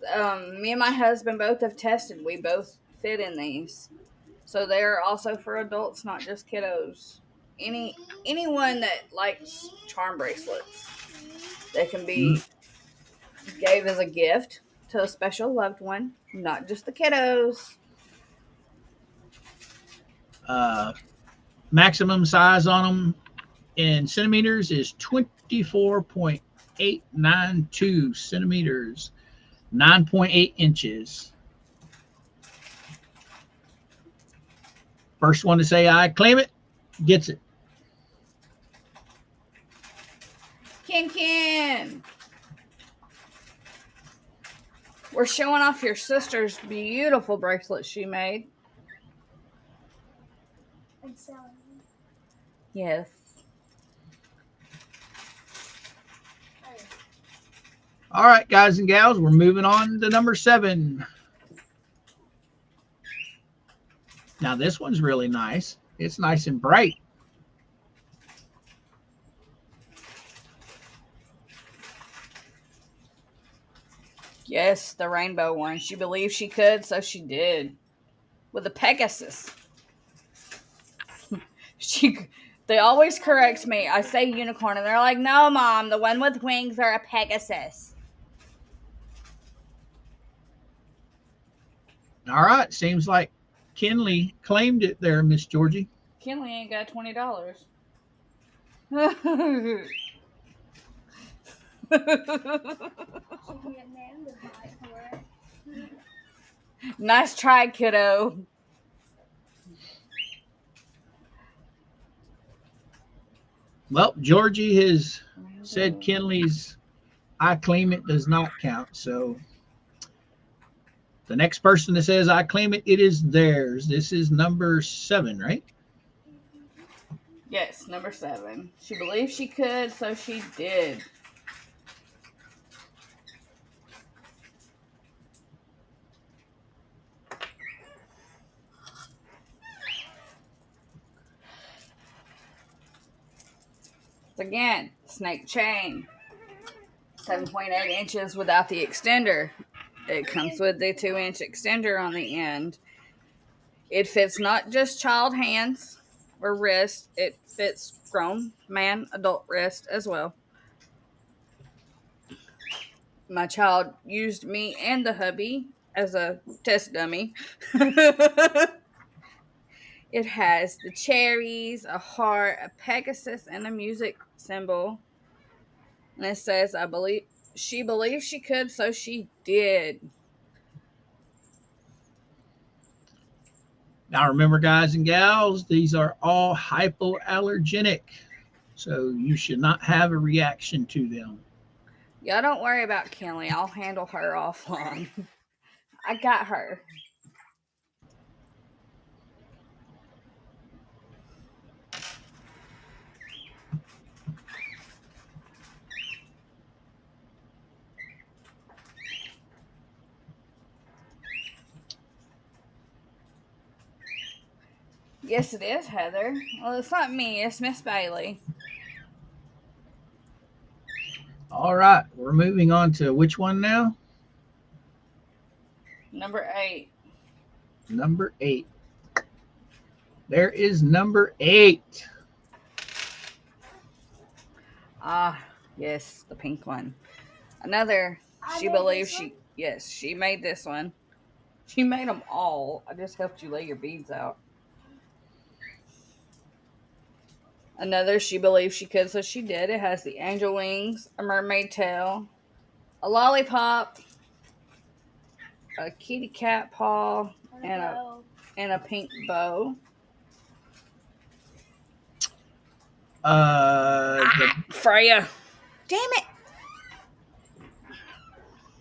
Me and my husband both have tested. We both fit in these. So they're also for adults, not just kiddos. Anyone that likes charm bracelets, they can be gave as a gift to a special loved one, not just the kiddos. Maximum size on them in centimeters is 24.892 centimeters, 9.8 inches. First one to say I claim it gets it. Ken. We're showing off your sister's beautiful bracelet she made. And selling them. Yes. All right, guys and gals, we're moving on to number 7. Now this one's really nice. It's nice and bright. Yes, the rainbow one. She believed she could, so she did. With a Pegasus. They always correct me. I say unicorn, and they're like, no, Mom, the one with wings are a Pegasus. All right, seems like Kinley claimed it there, Miss Georgie. Kinley ain't got $20. Nice try, kiddo. Well, Georgie has said Kinley's I claim it does not count. So the next person that says I claim it, it is theirs. This is number 7, right? Yes, number 7. She believed she could, so she did. Again, snake chain, 7.8 inches without the extender. It comes with the 2-inch extender on the end. It fits not just child hands or wrist, it fits grown man, adult wrist as well. My child used me and the hubby as a test dummy. It has the cherries, a heart, a Pegasus, and a music symbol. And it says, I believe she believed she could, so she did. Now remember, guys and gals, these are all hypoallergenic, so you should not have a reaction to them. Y'all don't worry about Kelly. I'll handle her offline. I got her. Yes, it is, Heather. Well, it's not me. It's Miss Bailey. All right, we're moving on to which one now? Number 8. Number 8. There is number 8. Ah, yes, the pink one. Another. She believes she. Yes, she made this one. She made them all. I just helped you lay your beads out. Another. She believes she could, so she did. It has the angel wings, a mermaid tail, a lollipop, a kitty cat paw, and a pink bow. Freya. Damn it.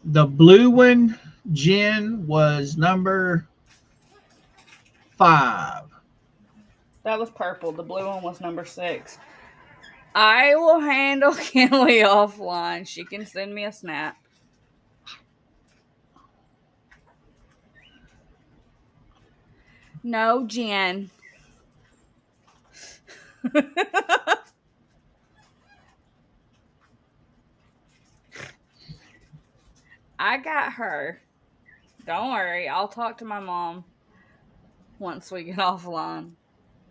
The blue one, Jen, was number 5. That was purple. The blue one was number 6. I will handle Kelly offline. She can send me a snap. No, Jen. I got her. Don't worry. I'll talk to my mom once we get offline.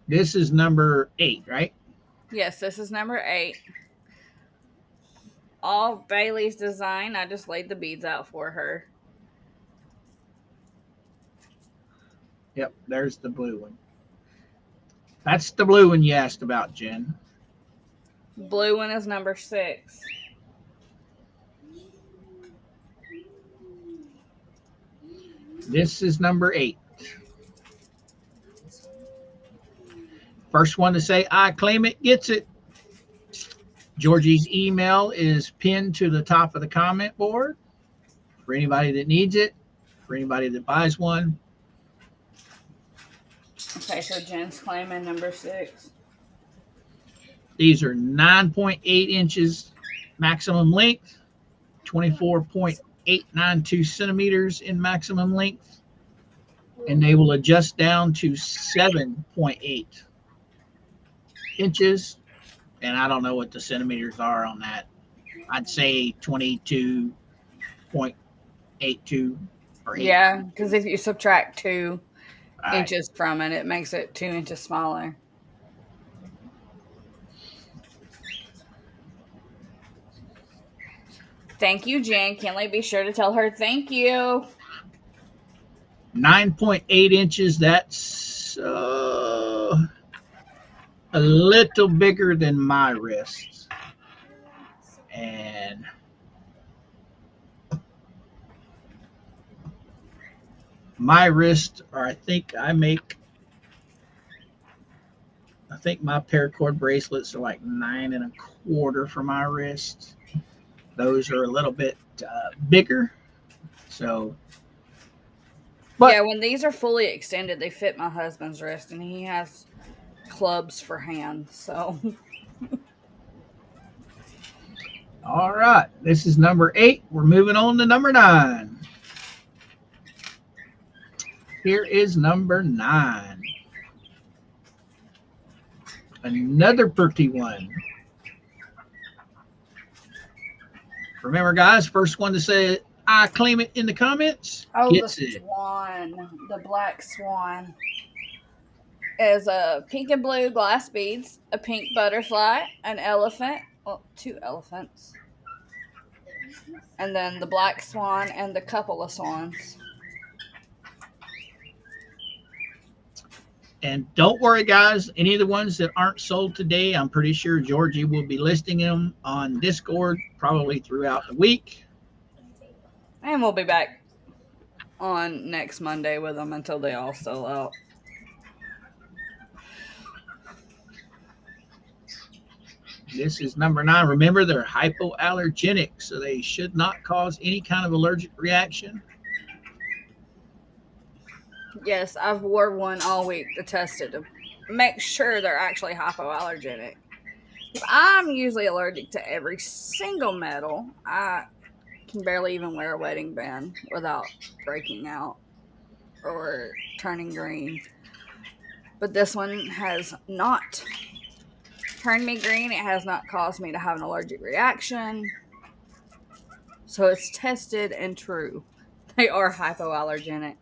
This is number 8, right? Yes, this is number 8. All Bailey's design. I just laid the beads out for her. Yep, there's the blue one. That's the blue one you asked about, Jen. Blue one is number 6. This is number 8. First one to say, I claim it, gets it. Georgie's email is pinned to the top of the comment board for anybody that needs it, for anybody that buys one. Okay, so Jen's claiming number 6. These are 9.8 inches maximum length, 24.892 centimeters in maximum length, and they will adjust down to 7.8 inches. And I don't know what the centimeters are on that. I'd say 22.82 or 8. Yeah, because if you subtract 2 All right. inches from it, it makes it 2 inches smaller. Thank you, Jen. Kenley, be sure to tell her thank you. 9.8 inches. That's a little bigger than my wrist. And my wrist, or I think my paracord bracelets are like 9 1/4 for my wrist. Those are a little bit bigger. So, but yeah, when these are fully extended, they fit my husband's wrist, and he has clubs for hands. So, all right, this is number 8. We're moving on to number 9. Here is number 9. Another pretty one. Remember, guys, first one to say I claim it in the comments gets the it. swan, the black swan, is a pink and blue glass beads, a pink butterfly, an elephant, well, 2 elephants, and then the black swan and the couple of swans. And don't worry, guys, any of the ones that aren't sold today, I'm pretty sure Georgie will be listing them on Discord probably throughout the week. And we'll be back on next Monday with them until they all sell out. This is number 9. Remember, they're hypoallergenic, so they should not cause any kind of allergic reaction. Yes, I've wore one all week to test it to make sure they're actually hypoallergenic. I'm usually allergic to every single metal. I can barely even wear a wedding band without breaking out or turning green. But this one has not turned me green. It has not caused me to have an allergic reaction. So it's tested and true. They are hypoallergenic.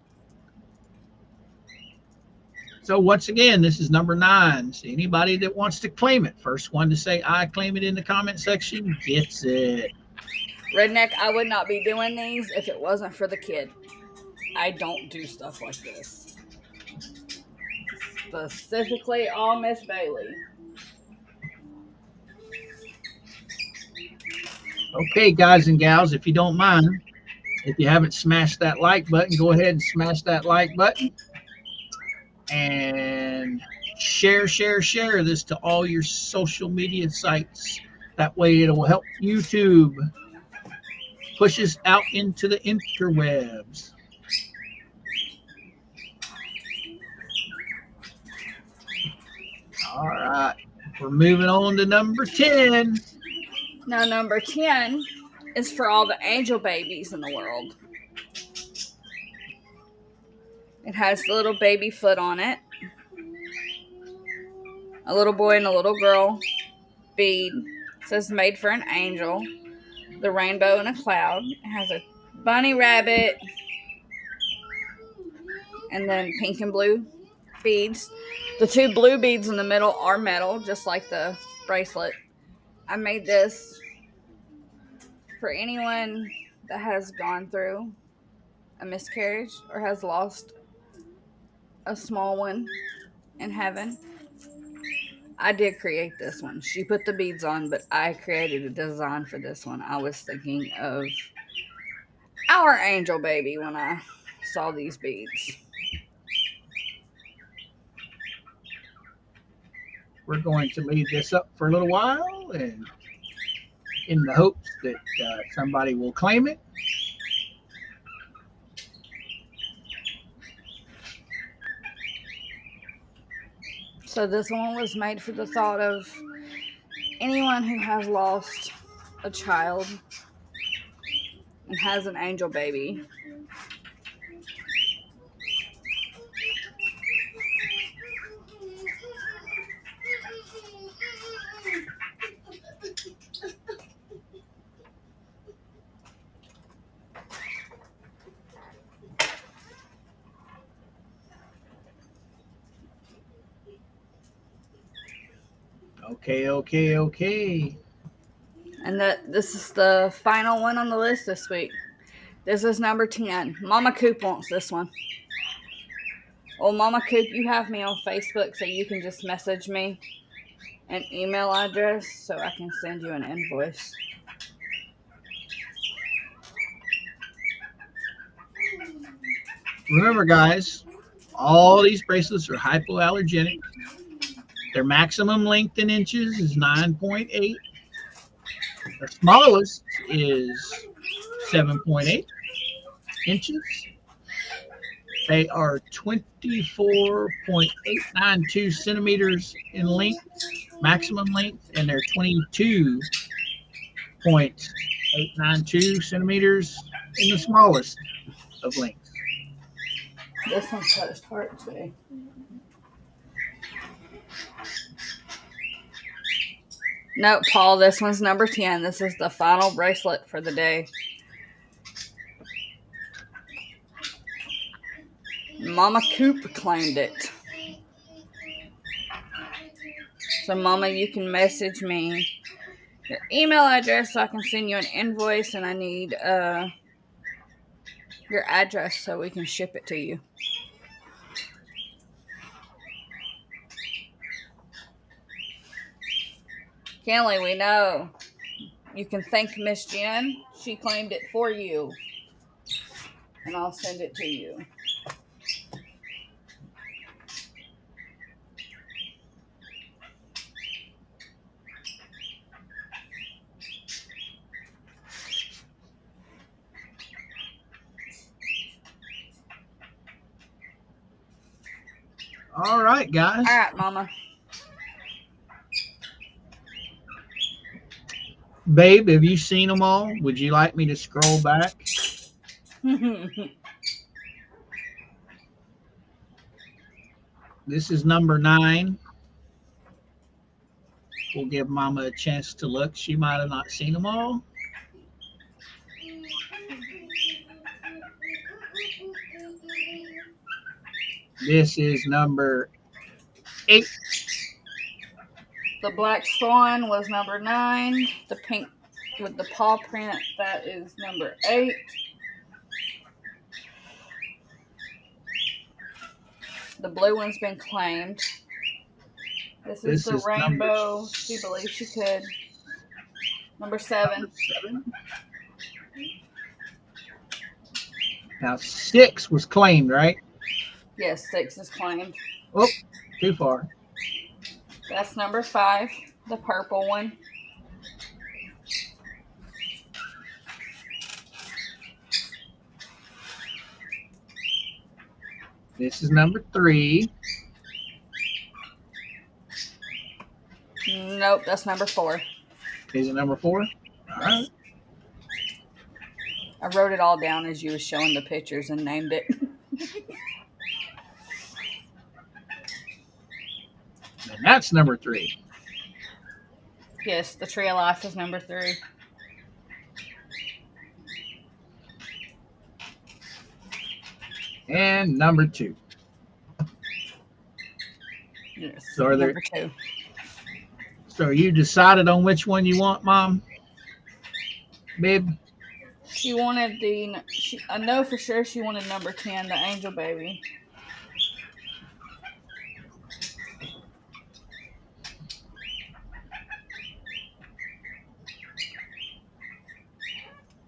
So once again, this is number 9. So anybody that wants to claim it, first one to say I claim it in the comment section gets it. Redneck, I would not be doing these if it wasn't for the kid. I don't do stuff like this. Specifically all Miss Bailey. Okay, guys and gals, if you don't mind, if you haven't smashed that like button, go ahead and smash that like button. And share this to all your social media sites. That way it will help YouTube push us out into the interwebs. All right, we're moving on to number 10. Now, number 10 is for all the angel babies in the world. It has the little baby foot on it. A little boy and a little girl bead. It says made for an angel. The rainbow and a cloud. It has a bunny rabbit. And then pink and blue beads. The 2 blue beads in the middle are metal, just like the bracelet. I made this for anyone that has gone through a miscarriage or has lost a small one in heaven. I did create this one. She put the beads on, but I created a design for this one. I was thinking of our angel baby when I saw these beads. We're going to leave this up for a little while, and in the hopes that somebody will claim it. So this one was made for the thought of anyone who has lost a child and has an angel baby. Okay. And this is the final one on the list this week. This is number 10. Mama Coop wants this one. Well, Mama Coop, you have me on Facebook, so you can just message me an email address so I can send you an invoice. Remember, guys, all these bracelets are hypoallergenic. Their maximum length in inches is 9.8. The smallest is 7.8 inches. They are 24.892 centimeters in length, maximum length, and they're 22.892 centimeters in the smallest of lengths. This one's got his heart today. No, Paul, this one's number 10. This is the final bracelet for the day. Mama Coop claimed it. So, Mama, you can message me your email address so I can send you an invoice, and I need your address so we can ship it to you. Kelly, we know. You can thank Miss Jen. She claimed it for you. And I'll send it to you. All right, guys. All right, Mama. Babe, have you seen them all? Would you like me to scroll back? This is number 9. We'll give Mama a chance to look. She might have not seen them all. This is number 8. The Black Swan was number 9. The pink with the paw print, that is number 8. The blue one's been claimed. This is the rainbow. She believes she could. Number 7. Now 6 was claimed, right? Yes, 6 is claimed. Oh, too far. That's number 5, the purple one. This is number 3. Nope, that's number 4. Is it number 4? All right. I wrote it all down as you was showing the pictures and named it. And that's number 3. Yes, the Tree of Life is number 3. And number 2. Yes, So are there, number 2. so you decided on which one you want, Mom? Babe? She wanted I know for sure she wanted number 10, the angel baby.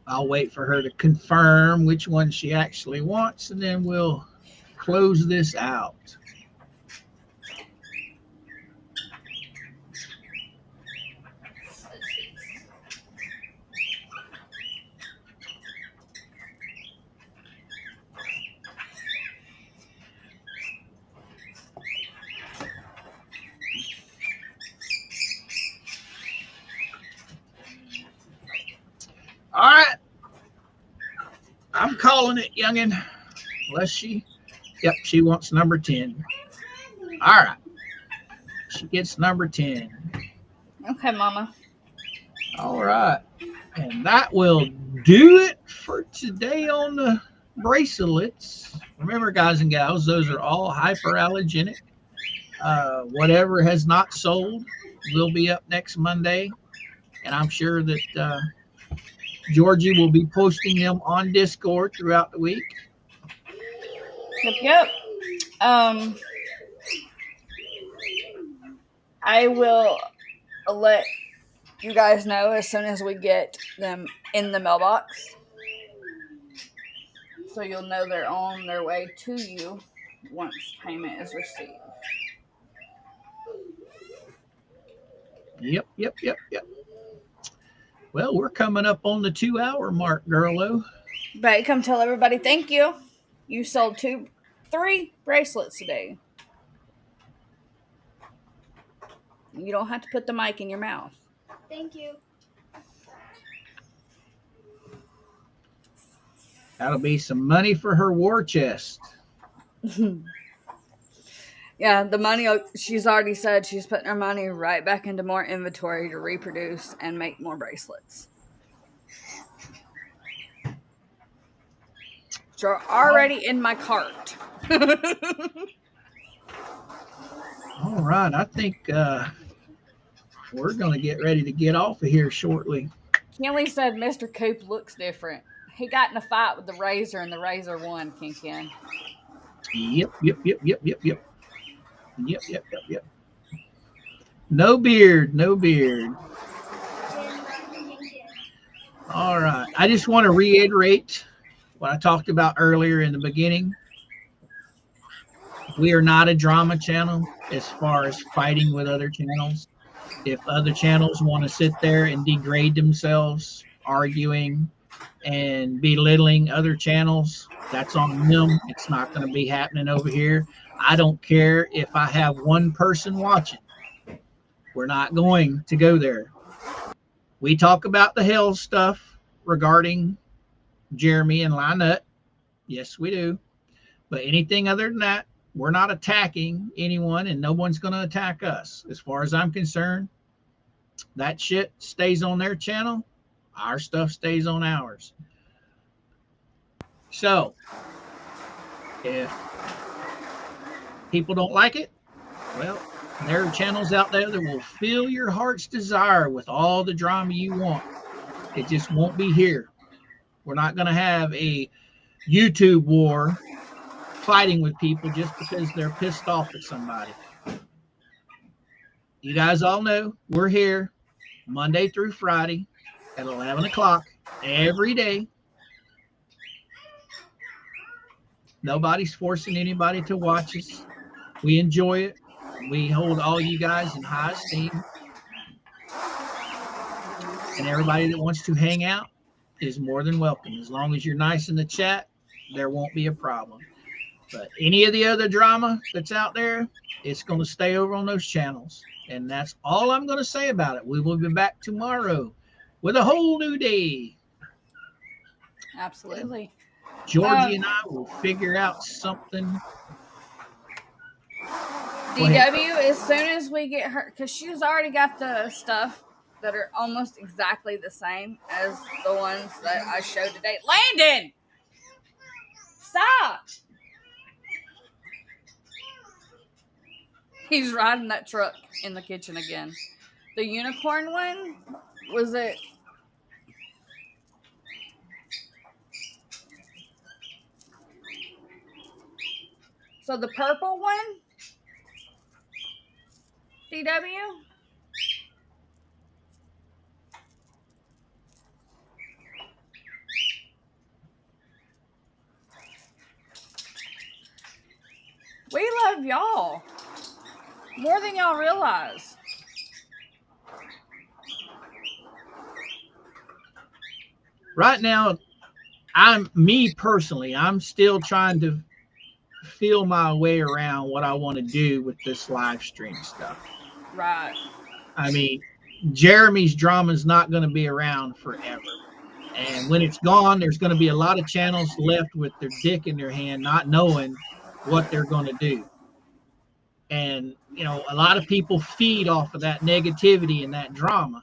I'll wait for her to confirm which one she actually wants, and then we'll close this out. All right. I'm calling it, youngin. Unless she wants number 10. All right. She gets number 10. Okay, Mama. All right. And that will do it for today on the bracelets. Remember, guys and gals, those are all hyperallergenic. Whatever has not sold will be up next Monday. And I'm sure that Georgie will be posting them on Discord throughout the week. Yep. I will let you guys know as soon as we get them in the mailbox. So you'll know they're on their way to you once payment is received. Yep. Well, we're coming up on the 2-hour mark, girlo. But come tell everybody thank you. You sold 3 bracelets today. You don't have to put the mic in your mouth. Thank you. That'll be some money for her war chest. Yeah, the money, she's already said she's putting her money right back into more inventory to reproduce and make more bracelets. Which are already in my cart. All right. I think we're going to get ready to get off of here shortly. Kelly said Mr.Coop looks different. He got in a fight with the Razor, and the Razor won, Ken. Yep. No beard. All right. I just want to reiterate what I talked about earlier in the beginning. We are not a drama channel as far as fighting with other channels. If other channels want to sit there and degrade themselves, arguing and belittling other channels, that's on them. It's not going to be happening over here. I don't care if I have one person watching. We're not going to go there. We talk about the hell stuff regarding Jeremy and Lynette. Yes, we do. But anything other than that, we're not attacking anyone, and no one's going to attack us. As far as I'm concerned, that shit stays on their channel. Our stuff stays on ours. So, if people don't like it, well, there are channels out there that will fill your heart's desire with all the drama you want. It just won't be here. We're not going to have a YouTube war fighting with people just because they're pissed off at somebody. You guys all know we're here Monday through Friday at 11 o'clock every day. Nobody's forcing anybody to watch us. We enjoy it. We hold all you guys in high esteem. And everybody that wants to hang out is more than welcome. As long as you're nice in the chat, there won't be a problem. But any of the other drama that's out there, it's going to stay over on those channels. And that's all I'm going to say about it. We will be back tomorrow with a whole new day. Absolutely. Georgie and I will figure out something. DW, as soon as we get her, because she's already got the stuff that are almost exactly the same as the ones that I showed today. Landon! Stop! He's riding that truck in the kitchen again. The unicorn one, was it? So the purple one? DW? We love y'all more than y'all realize. Right now, me personally, I'm still trying to feel my way around what I want to do with this live stream stuff. Right. I mean, Jeremy's drama is not going to be around forever. And when it's gone, there's going to be a lot of channels left with their dick in their hand, not knowing what they're going to do. And, you know, a lot of people feed off of that negativity and that drama.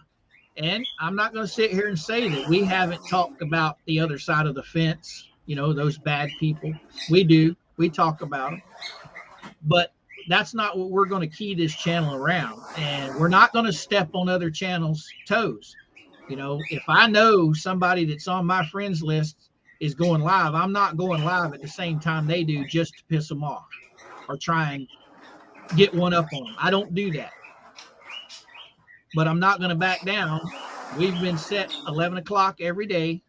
And I'm not going to sit here and say that we haven't talked about the other side of the fence, you know, those bad people. We do. We talk about them. But that's not what we're going to key this channel around. And we're not going to step on other channels' toes. You know, if I know somebody that's on my friends list is going live, I'm not going live at the same time they do just to piss them off or try and get one up on them. I don't do that. But I'm not going to back down. We've been set 11 o'clock every day,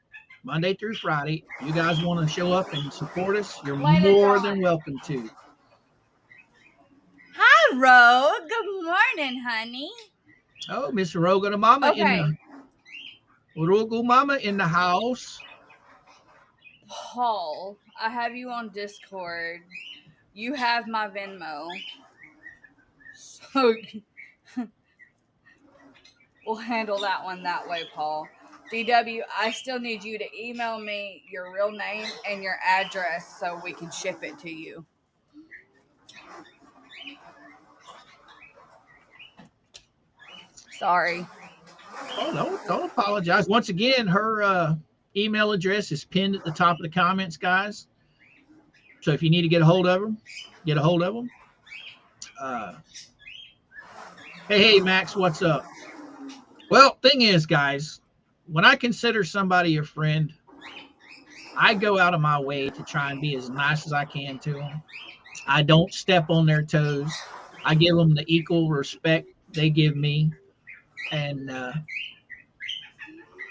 Monday through Friday. You guys want to show up and support us, you're more than welcome to. Hi, Ro. Good morning, honey. Oh, Miss Roga the Mama Rogo Mama in the house. Paul, I have you on Discord. You have my Venmo. So we'll handle that one that way, Paul. DW, I still need you to email me your real name and your address so we can ship it to you. Sorry. Oh, don't apologize. Once again, her email address is pinned at the top of the comments, guys. So if you need to get a hold of them, get a hold of them. Hey, Max, what's up? Well, thing is, guys, when I consider somebody a friend, I go out of my way to try and be as nice as I can to them. I don't step on their toes. I give them the equal respect they give me, and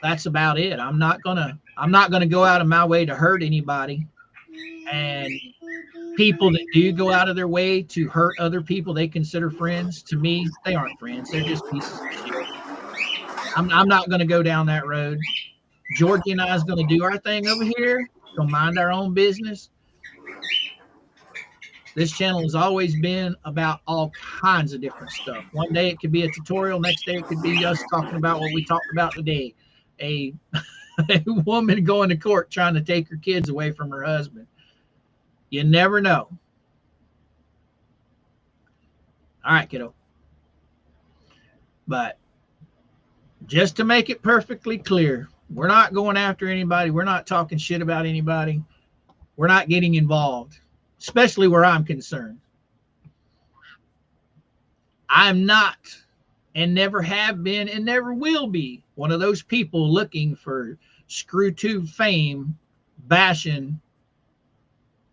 that's about it. I'm not gonna go out of my way to hurt anybody. And people that do go out of their way to hurt other people they consider friends, to me, they aren't friends. They're just pieces of shit. I'm not gonna go down that road. Georgie and I is gonna do our thing over here. Gonna mind our own business. This channel has always been about all kinds of different stuff. One day it could be a tutorial. Next day it could be us talking about what we talked about today. A woman going to court trying to take her kids away from her husband. You never know. All right, kiddo. But just to make it perfectly clear, we're not going after anybody. We're not talking shit about anybody. We're not getting involved, especially where I'm concerned. I'm not, and never have been, and never will be one of those people looking for screw tube fame, bashing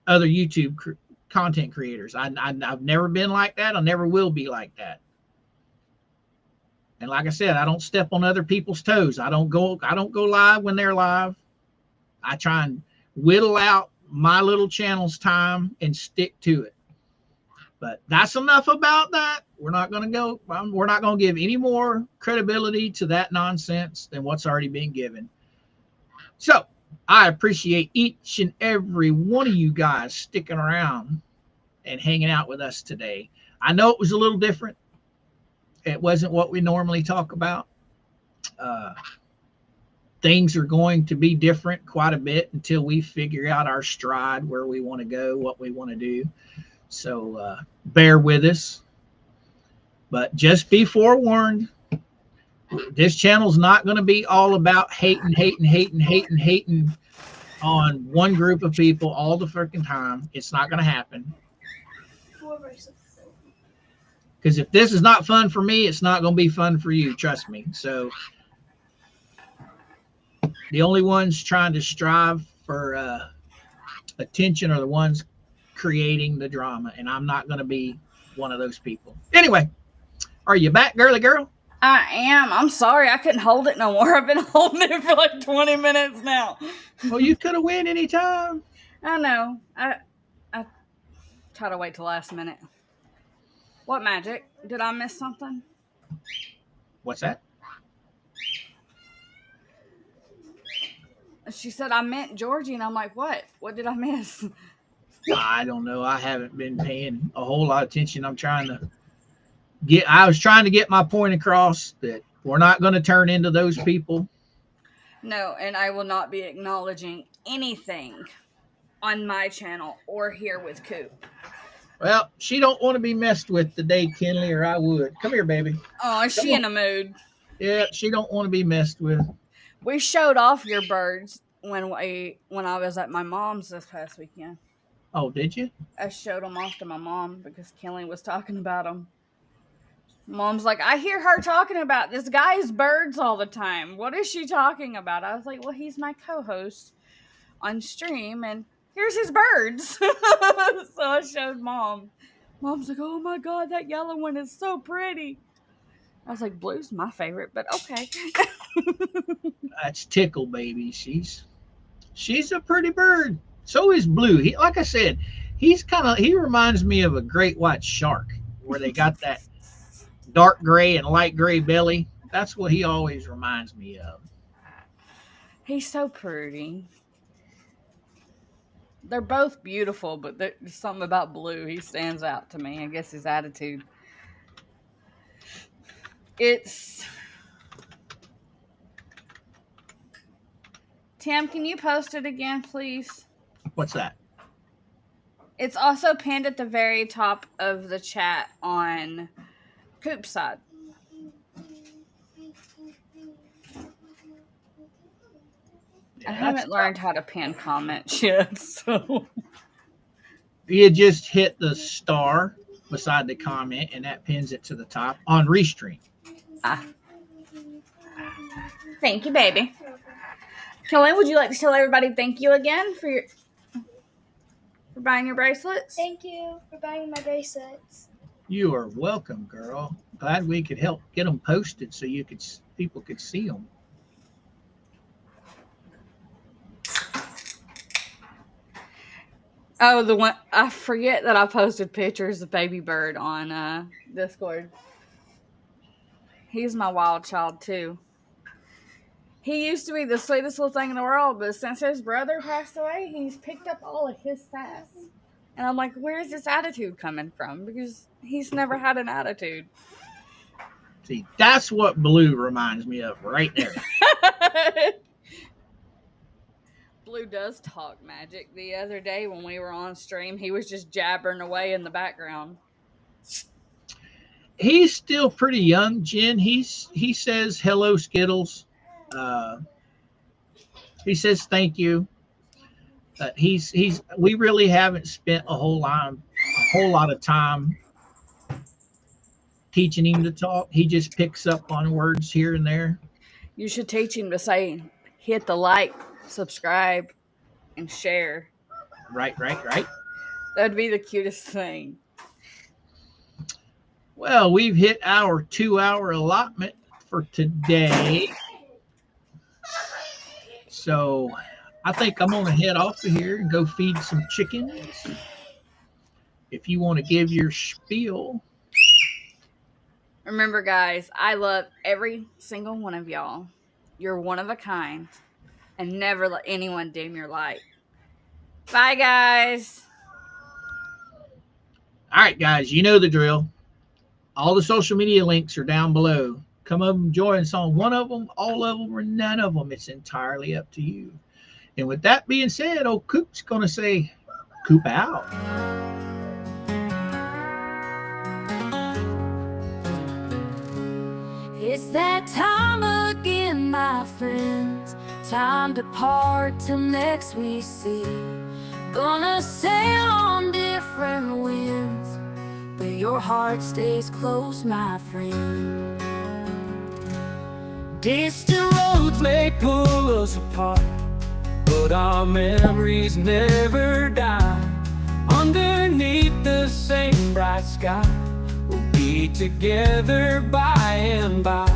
other YouTube content creators. I've never been like that. I never will be like that. And like I said, I don't step on other people's toes. I don't go live when they're live. I try and whittle out my little channel's time and stick to it. But that's enough about that. We're not going to give any more credibility to that nonsense than what's already been given. So I appreciate each and every one of you guys sticking around and hanging out with us today. I know it was a little different. It wasn't what we normally talk about. Things are going to be different quite a bit until we figure out our stride, where we want to go, what we want to do. So bear with us. But just be forewarned, this channel's not going to be all about hating on one group of people all the freaking time. It's not going to happen. Because if this is not fun for me, it's not going to be fun for you. Trust me. So the only ones trying to strive for attention are the ones creating the drama. And I'm not going to be one of those people. Anyway, are you back, girly girl? I am. I'm sorry. I couldn't hold it no more. I've been holding it for like 20 minutes now. Well, you could have went anytime. I know. I try to wait till last minute. What magic? Did I miss something? What's that? She said I meant Georgie, and I'm like, what? What did I miss? I don't know. I haven't been paying a whole lot of attention. I was trying to get my point across that we're not going to turn into those people. No, and I will not be acknowledging anything on my channel or here with Coop. Well, she don't want to be messed with today, Kenley, or I would. Come here, baby. Oh, is she in a mood? Yeah, she don't want to be messed with. We showed off your birds when I was at my mom's this past weekend. Oh, did you? I showed them off to my mom because Kenley was talking about them. Mom's like, I hear her talking about this guy's birds all the time. What is she talking about? I was like, well, he's my co-host on stream, and here's his birds. So I showed Mom. Mom's like, oh my God, that yellow one is so pretty. I was like, blue's my favorite, but okay. That's Tickle, baby. She's a pretty bird. So is Blue. Like I said, he reminds me of a great white shark, where they got that dark gray and light gray belly. That's what he always reminds me of. He's so pretty. They're both beautiful, but there's something about Blue. He stands out to me. I guess his attitude. Tim, can you post it again, please? What's that? It's also pinned at the very top of the chat on Coop's side. I haven't learned how to pin comments yet, so. You just hit the star beside the comment, and that pins it to the top on Restream. Thank you, baby. Kelly, would you like to tell everybody thank you again for buying your bracelets? Thank you for buying my bracelets. You are welcome, girl. Glad we could help get them posted so people could see them. Oh, the one I forget that I posted pictures of Baby Bird on Discord. He's my wild child too. He used to be the sweetest little thing in the world, but since his brother passed away, he's picked up all of his sass. And I'm like, where's this attitude coming from? Because he's never had an attitude. See, that's what Blue reminds me of right there. Blue does talk magic. The other day when we were on stream, he was just jabbering away in the background. He's still pretty young, Jen. He says hello, Skittles. He says thank you. We really haven't spent a whole lot of time teaching him to talk. He just picks up on words here and there. You should teach him to say, hit the like, subscribe, and share. Right. That'd be the cutest thing. Well, we've hit our 2-hour allotment for today. So I think I'm going to head off of here and go feed some chickens. If you want to give your spiel. Remember, guys, I love every single one of y'all. You're one of a kind. And never let anyone dim your light. Bye, guys. All right, guys, you know the drill. All the social media links are down below. Come up and join us on one of them, all of them, or none of them. It's entirely up to you. And with that being said, old Coop's going to say, Coop out. It's that time again, my friends. Time to part till next we see. Gonna sail on different winds, but your heart stays close, my friend. Distant roads may pull us apart, but our memories never die. Underneath the same bright sky, we'll be together by and by.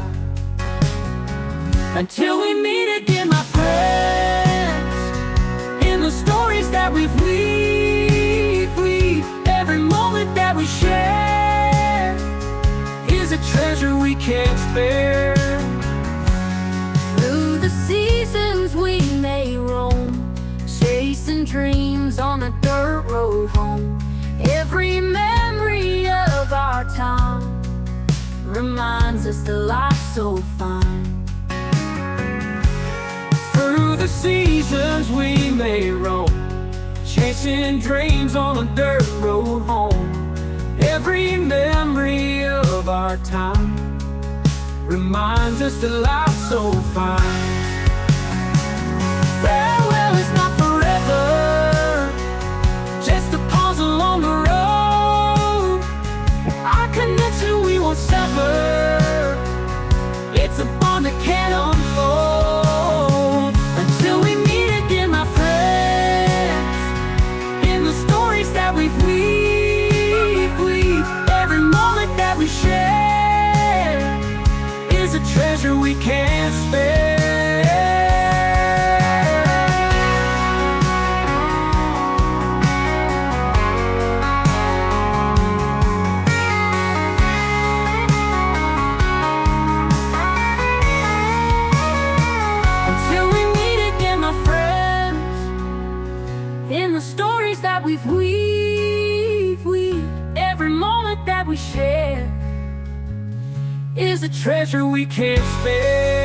Until we meet again, my friends, in the stories that we've weaved, every moment that we share is a treasure we can't spare. Through the seasons we may roam, chasing dreams on a dirt road home. Every memory of our time reminds us that life's so fine. Through the seasons we may roam, chasing dreams on a dirt road home. Every memory of our time reminds us that life's so fine. Farewell is not forever, just a pause along the road. Our connection we won't sever, it's a bond that can't unfold. Until we meet again, my friends, in the stories that we've weaved, every moment that we share is a treasure we can't spare. Until we meet again, my friends, in the stories that we've weaved, every moment that we share is a treasure we can't spare.